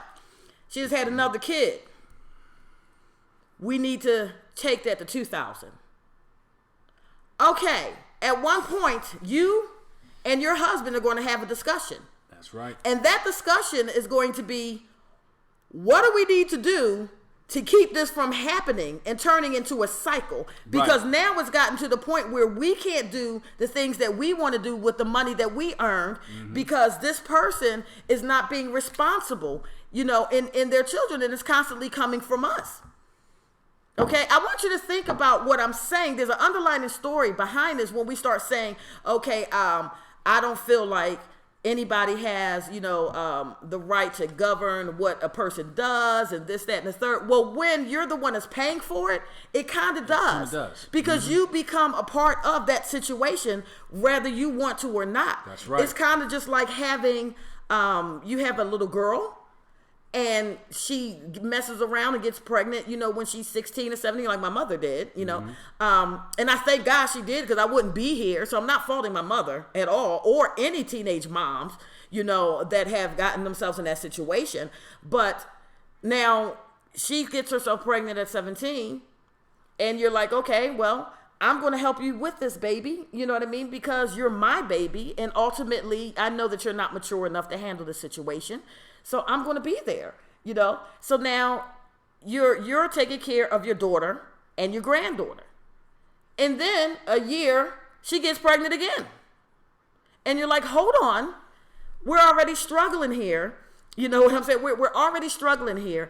She just had another kid. we need to take that to 2,000. Okay, at one point, you and your husband are going to have a discussion. That's right. And that discussion is going to be, what do we need to do to keep this from happening and turning into a cycle? Because now it's gotten to the point where we can't do the things that we want to do with the money that we earned because this person is not being responsible, in their children, and it's constantly coming from us. Okay, I want you to think about what I'm saying. There's an underlying story behind this when we start saying, okay, I don't feel like anybody has, the right to govern what a person does and this, that, and the third. Well, when you're the one that's paying for it, it kind of does. Because you become a part of that situation, whether you want to or not. That's right. It's kind of just like having, you have a little girl, and she messes around and gets pregnant, when she's 16 or 17, like my mother did, and I thank God she did, because I wouldn't be here. So I'm not faulting my mother at all, or any teenage moms, that have gotten themselves in that situation. But now she gets herself pregnant at 17, and you're like, okay, well, I'm going to help you with this baby, you know what I mean? Because you're my baby, and ultimately, I know that you're not mature enough to handle the situation. So I'm going to be there, So now you're taking care of your daughter and your granddaughter. And then a year, she gets pregnant again. And you're like, hold on. We're already struggling here. You know what I'm saying? We're already struggling here.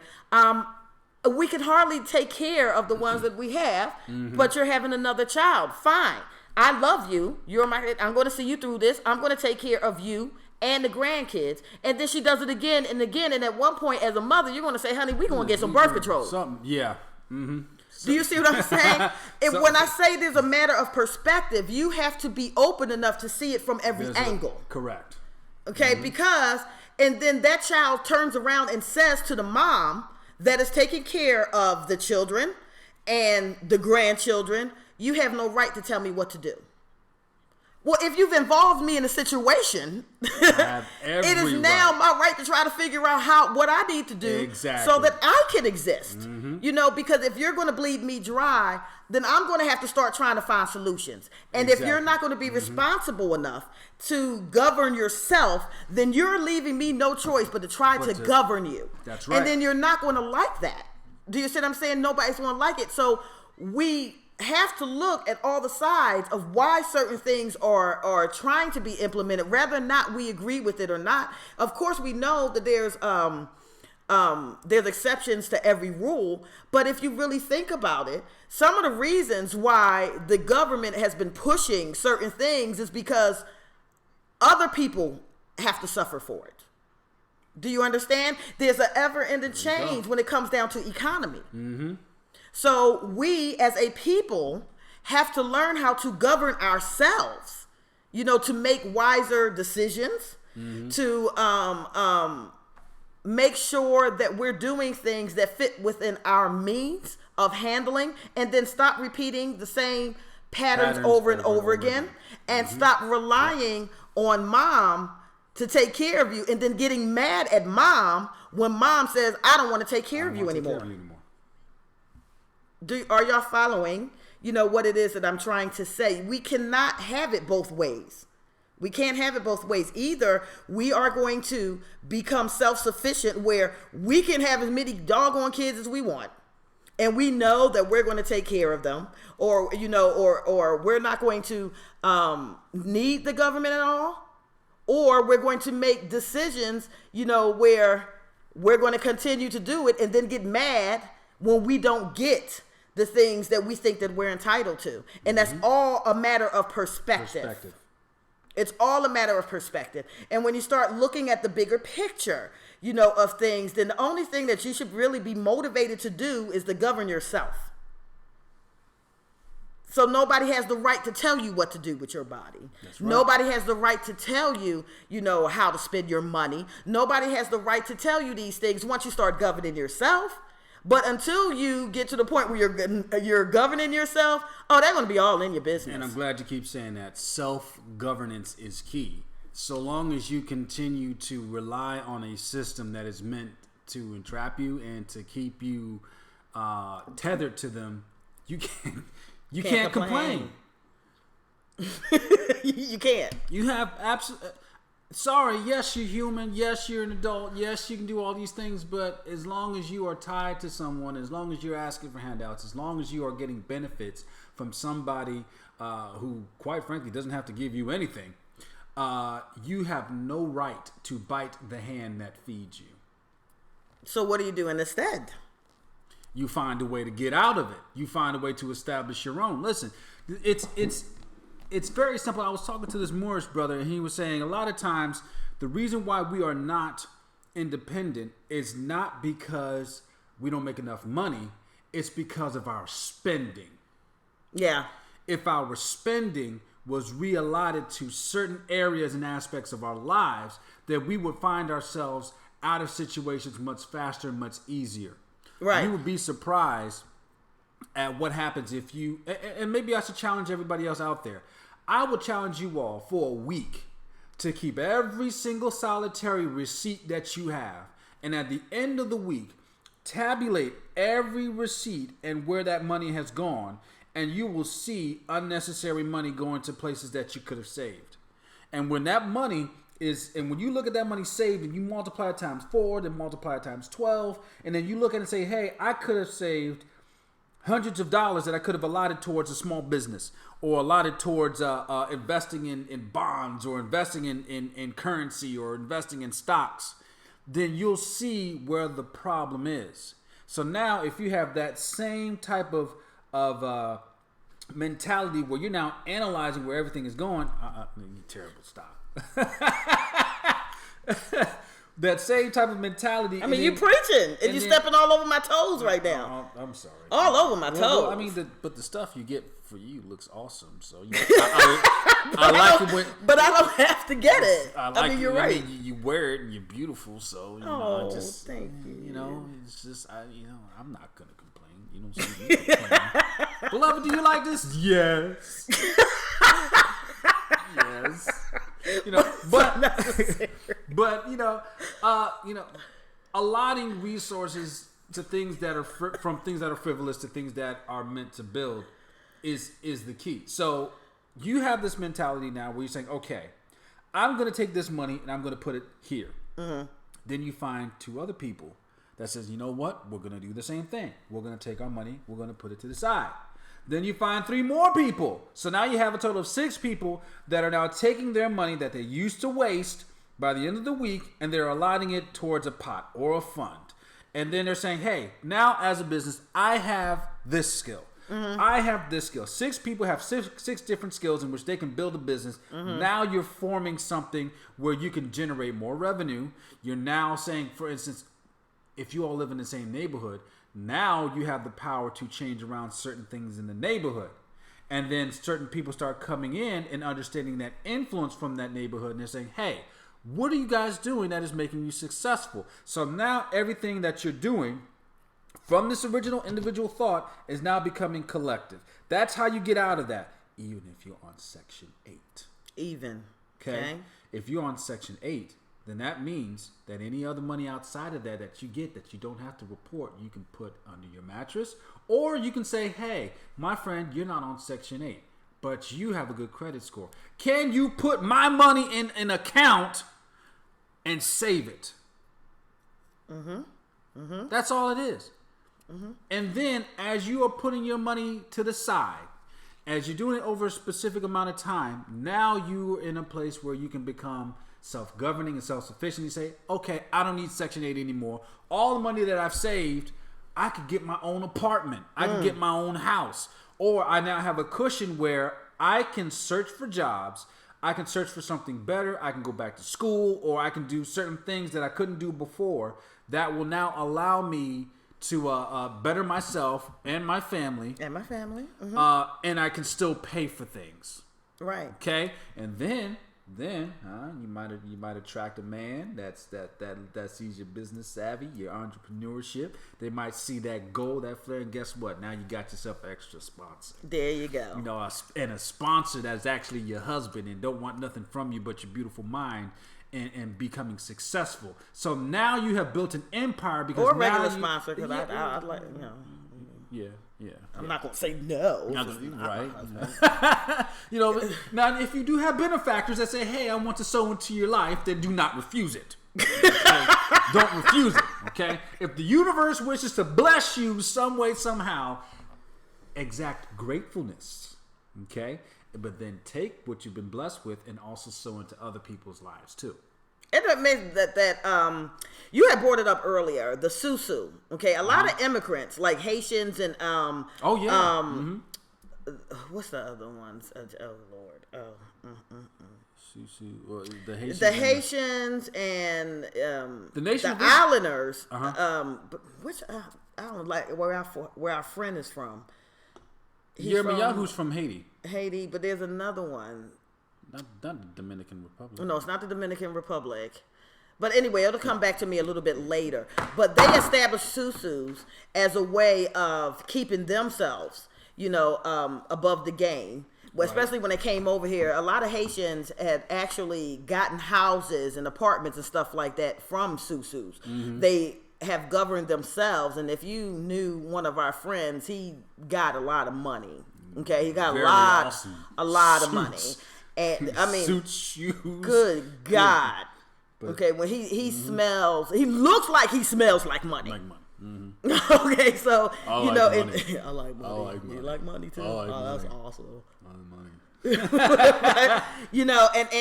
We can hardly take care of the ones that we have, but you're having another child. Fine. I love you. I'm going to see you through this. I'm going to take care of you and the grandkids. And then she does it again and again. And at one point, as a mother, you're going to say, honey, we're going to get some birth control. Yeah. Do you see what I'm saying? When I say there's a matter of perspective, you have to be open enough to see it from every angle. Correct. Okay, because, and then that child turns around and says to the mom that is taking care of the children and the grandchildren, you have no right to tell me what to do. Well, if you've involved me in a situation, it is now my right to try to figure out what I need to do so that I can exist. Because if you're going to bleed me dry, then I'm going to have to start trying to find solutions. And if you're not going to be responsible enough to govern yourself, then you're leaving me no choice but to try to govern you. That's right. And then you're not going to like that. Do you see what I'm saying? Nobody's going to like it. So we have to look at all the sides of why certain things are trying to be implemented, whether or not we agree with it or not. Of course, we know that there's exceptions to every rule, but if you really think about it, some of the reasons why the government has been pushing certain things is because other people have to suffer for it. Do you understand? There's an ever-ending change when it comes down to economy. So we as a people have to learn how to govern ourselves, to make wiser decisions, to make sure that we're doing things that fit within our means of handling, and then stop repeating the same patterns over and over again, and stop relying on mom to take care of you, and then getting mad at mom when mom says, I don't want to take care of you anymore. Are y'all following, what it is that I'm trying to say? We cannot have it both ways. We can't have it both ways. Either we are going to become self-sufficient where we can have as many doggone kids as we want, and we know that we're going to take care of them, or we're not going to need the government at all, or we're going to make decisions, where we're going to continue to do it and then get mad when we don't get the things that we think that we're entitled to. And that's all a matter of perspective. It's all a matter of perspective. And when you start looking at the bigger picture, of things, then the only thing that you should really be motivated to do is to govern yourself. So nobody has the right to tell you what to do with your body. That's right. Nobody has the right to tell you, how to spend your money. Nobody has the right to tell you these things once you start governing yourself. But until you get to the point where you're governing yourself, they're going to be all in your business. And I'm glad you keep saying that. Self-governance is key. So long as you continue to rely on a system that is meant to entrap you and to keep you tethered to them, you can't complain. You can't. You have sorry, yes, you're human. Yes, you're an adult. Yes, you can do all these things. But as long as you are tied to someone, as long as you're asking for handouts, as long as you are getting benefits from somebody who, quite frankly, doesn't have to give you anything, you have no right to bite the hand that feeds you. So what are you doing instead? You find a way to get out of it. You find a way to establish your own. Listen, it's very simple. I was talking to this Moorish brother, and he was saying a lot of times the reason why we are not independent is not because we don't make enough money. It's because of our spending. Yeah. If our spending was reallotted to certain areas and aspects of our lives, then we would find ourselves out of situations much faster and much easier. Right. You would be surprised at what happens if you, and maybe I should challenge everybody else out there. I will challenge you all for a week to keep every single solitary receipt that you have. And at the end of the week, tabulate every receipt and where that money has gone. And you will see unnecessary money going to places that you could have saved. And when that money and when you look at that money saved and you multiply it times 4, then multiply it times 12, and then you look at it and say, hey, I could have saved hundreds of dollars that I could have allotted towards a small business, or allotted towards investing in bonds, or investing in currency, or investing in stocks, then you'll see where the problem is. So now if you have that same type of mentality where you're now analyzing where everything is going, terrible, stop. That same type of mentality. I mean, you're preaching, and you're stepping all over my toes right now. I'm sorry. All over my toes. Well, I mean, but the stuff you get for you looks awesome. So I like it when. But I don't have to get it. I mean, you're right. I mean, you wear it and you're beautiful. So thank you. You know, it's just I'm not gonna complain. You don't see me complain. Beloved, do you like this? Yes. Yes. Allotting resources to things that are from things that are frivolous to things that are meant to build is the key. So you have this mentality now where you're saying, okay, I'm going to take this money and I'm going to put it here. Mm-hmm. Then you find 2 other people that says, you know what? We're going to do the same thing. We're going to take our money. We're going to put it to the side. Then you find 3 more people. So now you have a total of 6 people that are now taking their money that they used to waste by the end of the week, and they're allotting it towards a pot or a fund. And then they're saying, hey, now as a business, I have this skill. Mm-hmm. I have this skill. 6 people have six different skills in which they can build a business. Mm-hmm. Now you're forming something where you can generate more revenue. You're now saying, for instance, if you all live in the same neighborhood, now you have the power to change around certain things in the neighborhood. And then certain people start coming in and understanding that influence from that neighborhood. And they're saying, hey, what are you guys doing that is making you successful? So now everything that you're doing from this original individual thought is now becoming collective. That's how you get out of that, even if you're on Section 8. Even. Okay? If you're on Section 8, then that means that any other money outside of that you get that you don't have to report, you can put under your mattress. Or you can say, hey, my friend, you're not on Section 8, but you have a good credit score. Can you put my money in an account and save it? Mm-hmm. Mm-hmm. That's all it is. Mm-hmm. And then as you are putting your money to the side, as you're doing it over a specific amount of time, now you're in a place where you can become self-governing and self-sufficient. You say, okay, I don't need Section 8 anymore. All the money that I've saved, I could get my own apartment. I can get my own house. Or I now have a cushion where I can search for jobs. I can search for something better. I can go back to school, or I can do certain things that I couldn't do before that will now allow me to better myself and my family. Mm-hmm. And I can still pay for things. Right. Okay? And then you might attract a man that sees your business savvy, your entrepreneurship. They might see that goal, that flare, and guess what? Now you got yourself an extra sponsor. There you go. You know, and a sponsor that's actually your husband and don't want nothing from you but your beautiful mind and becoming successful. So now you have built an empire because or a regular now sponsor because I like Yeah. I'm not gonna say no. Right. You know, now if you do have benefactors that say, "Hey, I want to sow into your life," then do not refuse it. Okay? Don't refuse it. Okay. If the universe wishes to bless you some way, somehow, exact gratefulness. Okay. But then take what you've been blessed with and also sow into other people's lives too. It amazing that you had brought it up earlier, the SUSU. Okay, a lot of immigrants like Haitians and what's the other ones? Oh Lord, SUSU, the Haitians, and the islanders. But which island? Like where our friend is from. Yahoo's from Haiti, but there's another one. Not the Dominican Republic. No, it's not the Dominican Republic. But anyway, it'll come back to me a little bit later. But they established SUSUs as a way of keeping themselves, above the game. Well, especially when they came over here, a lot of Haitians had actually gotten houses and apartments and stuff like that from SUSUs. Mm-hmm. They have governed themselves, and if you knew one of our friends, he got a lot of money. Okay, he got a lot of money. And I mean, suits, shoes. Good God. Okay, when he smells, he looks like he smells like money. Like money. Mm-hmm. Okay, so I like money. I like money. You like money too? That's awesome. I like money.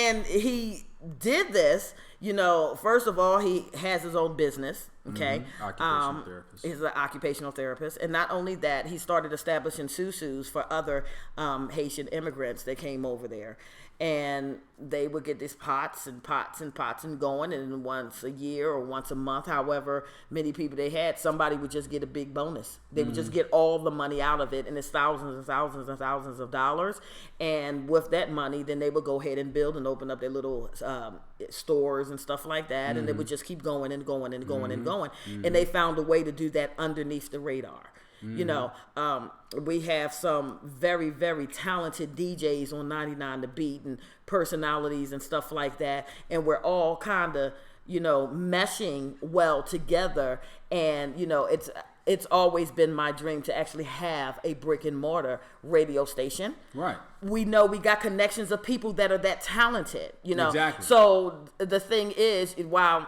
And he did this. First of all, he has his own business. Okay, occupational therapist. He's an occupational therapist, and not only that, he started establishing SUSUs for other Haitian immigrants that came over there. And they would get these pots and going, and once a year or once a month, however many people they had, somebody would just get a big bonus. They would just get all the money out of it, and it's thousands and thousands and thousands of dollars. And with that money, then they would go ahead and build and open up their little stores and stuff like that, and they would just keep going and going and going and going. And they found a way to do that underneath the radar. We have some very, very talented DJs on 99 The Beat and personalities and stuff like that. And we're all kind of, meshing well together. And, it's always been my dream to actually have a brick and mortar radio station. Right. We know we got connections of people that are that talented, Exactly. So the thing is, while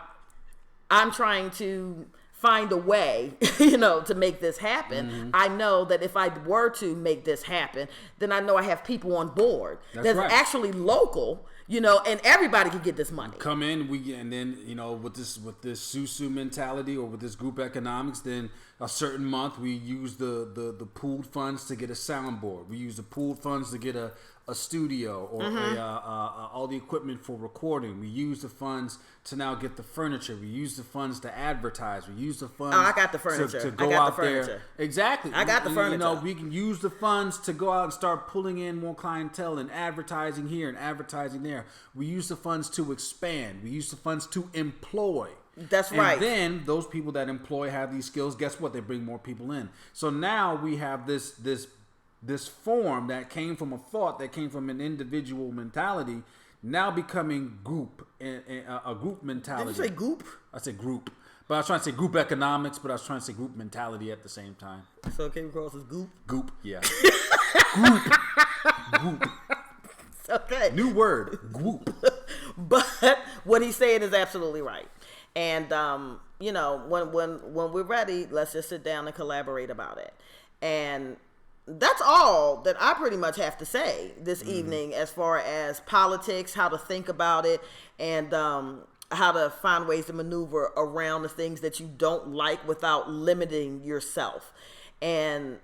I'm trying to find a way, to make this happen. I know that if I were to make this happen, then I know I have people on board that's right. Actually local, and everybody can get this money. Come in, and then with this SUSU mentality or with this group economics, then a certain month we use the pooled funds to get a soundboard. We use the pooled funds to get a studio or all the equipment for recording. We use the funds to now get the furniture. We use the funds to advertise. We use the funds. Oh, I got the furniture. To go out there. Exactly. I got the furniture. We can use the funds to go out and start pulling in more clientele and advertising here and advertising there. We use the funds to expand. We use the funds to employ. That's right. And then those people that employ have these skills. Guess what? They bring more people in. So now we have this form that came from a thought, that came from an individual mentality, now becoming a group mentality. Did you say goop? I said group. But I was trying to say group economics, but I was trying to say group mentality at the same time. So it came across as goop? Goop, yeah. Goop. Okay. New word, goop. But what he's saying is absolutely right. And, when we're ready, let's just sit down and collaborate about it. And that's all that I pretty much have to say this evening as far as politics, how to think about it, and how to find ways to maneuver around the things that you don't like without limiting yourself. And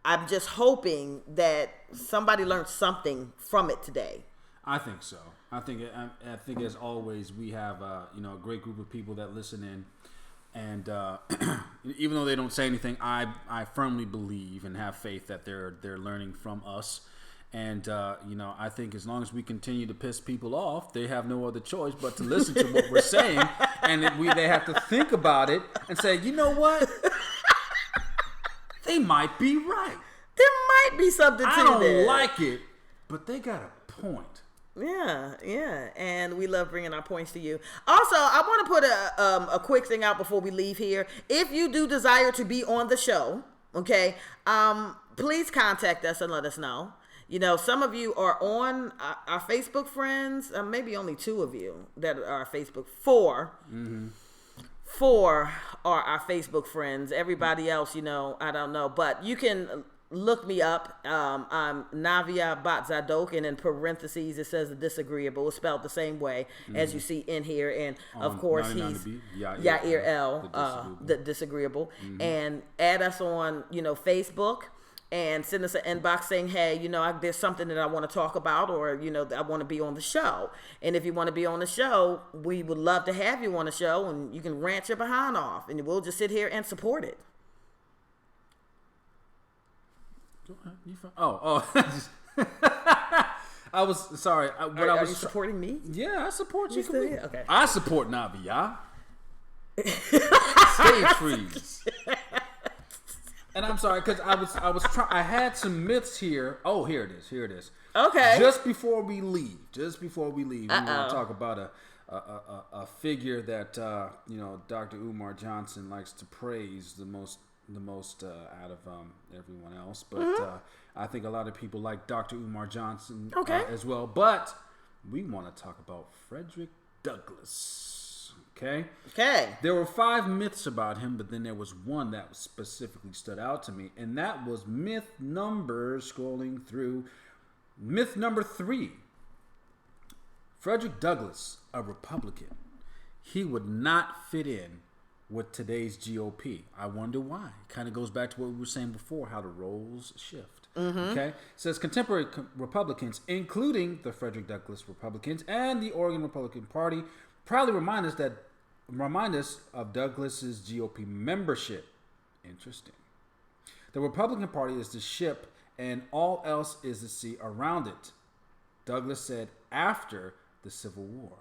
I'm just hoping that somebody learned something from it today. I think so. I think as always, we have a great group of people that listen in. And even though they don't say anything, I firmly believe and have faith that they're learning from us. And I think as long as we continue to piss people off, they have no other choice but to listen to what we're saying, and they have to think about it and say, you know what, they might be right. There might be something to I don't like it, but they got a point. Yeah, and we love bringing our points to you. Also, I want to put a quick thing out before we leave here. If you do desire to be on the show, Okay. Please contact us and let us know. Some of you are on our Facebook friends. Maybe only 2 of you that are our Facebook. 4. Mm-hmm. 4 are our Facebook friends. Everybody else, I don't know. But you can look me up. I'm Navia Batzadok, and in parentheses it says the disagreeable. It's spelled the same way as you see in here. And of course, he's Yair L, the disagreeable. Mm-hmm. And add us on, Facebook. And send us an inbox saying, hey, there's something that I want to talk about, or, I want to be on the show. And if you want to be on the show, we would love to have you on the show, and you can rant your behind off, and we'll just sit here and support it. I was sorry. Are you supporting me? Yeah, I support you. Okay. I support Navia. Stage freeze. And I'm sorry, because I had some myths here. Oh, here it is. Okay. Just before we leave, we want to talk about a figure that Dr. Umar Johnson likes to praise the most out of everyone else. But I think a lot of people like Dr. Umar Johnson as well. But we want to talk about Frederick Douglass. Okay. There were 5 myths about him, but then there was one that specifically stood out to me, and that was myth number 3. Frederick Douglass, a Republican. He would not fit in with today's GOP. I wonder why. Kind of goes back to what we were saying before, how the roles shift. Mm-hmm. Okay. It says contemporary Republicans, including the Frederick Douglass Republicans and the Oregon Republican Party, proudly remind us of Douglass's GOP membership. Interesting. The Republican Party is the ship, and all else is the sea around it. Douglass said after the Civil War.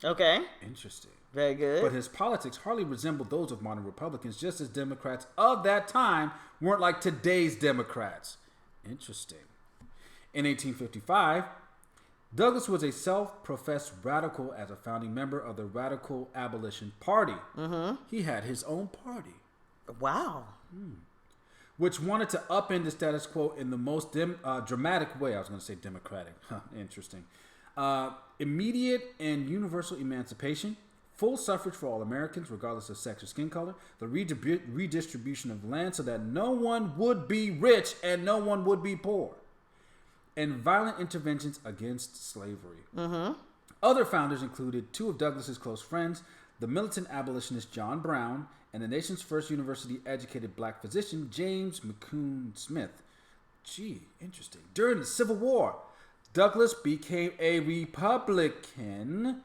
Okay. Interesting. Very good. But his politics hardly resembled those of modern Republicans, just as Democrats of that time weren't like today's Democrats. Interesting. In 1855, Douglass was a self-professed radical as a founding member of the Radical Abolition Party. Mm-hmm. He had his own party. Wow. Which wanted to upend the status quo in the most dramatic way. I was going to say democratic. Interesting. Immediate and universal emancipation, full suffrage for all Americans, regardless of sex or skin color, the redistribution of land so that no one would be rich and no one would be poor, and violent interventions against slavery. Mm-hmm. Other founders included 2 of Douglass's close friends, the militant abolitionist John Brown and the nation's first university-educated black physician, James McCune Smith. Gee, interesting. During the Civil War, Douglass became a Republican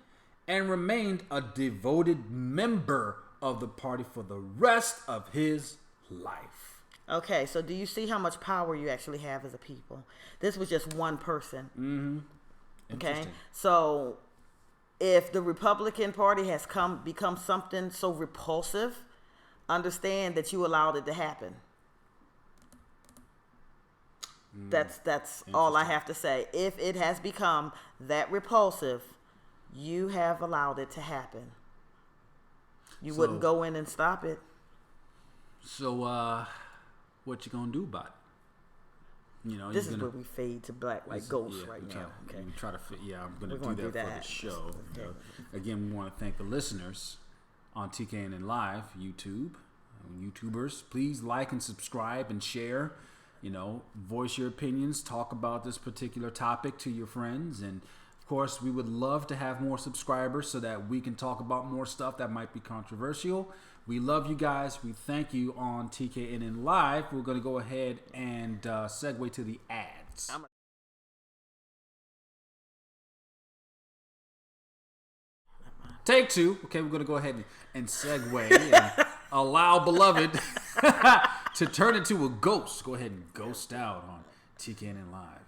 and remained a devoted member of the party for the rest of his life. Okay, so do you see how much power you actually have as a people? This was just one person. Mm-hmm. Okay, so if the Republican Party has become something so repulsive, understand that you allowed it to happen. That's all I have to say. If it has become that repulsive, you have allowed it to happen. You wouldn't go in and stop it. So, what you gonna do about it? This is where we fade to black like ghosts right now. Okay. We try to I'm gonna do that for the show. Okay. Again, we want to thank the listeners on TKNN Live, YouTubers. Please like and subscribe and share. Voice your opinions. Talk about this particular topic to your friends, and of course, we would love to have more subscribers so that we can talk about more stuff that might be controversial. We love you guys. We thank you on TKNN Live. We're going to go ahead and segue to the ads. Take 2. Okay, we're going to go ahead and segue and allow beloved to turn into a ghost. Go ahead and ghost out on TKNN Live.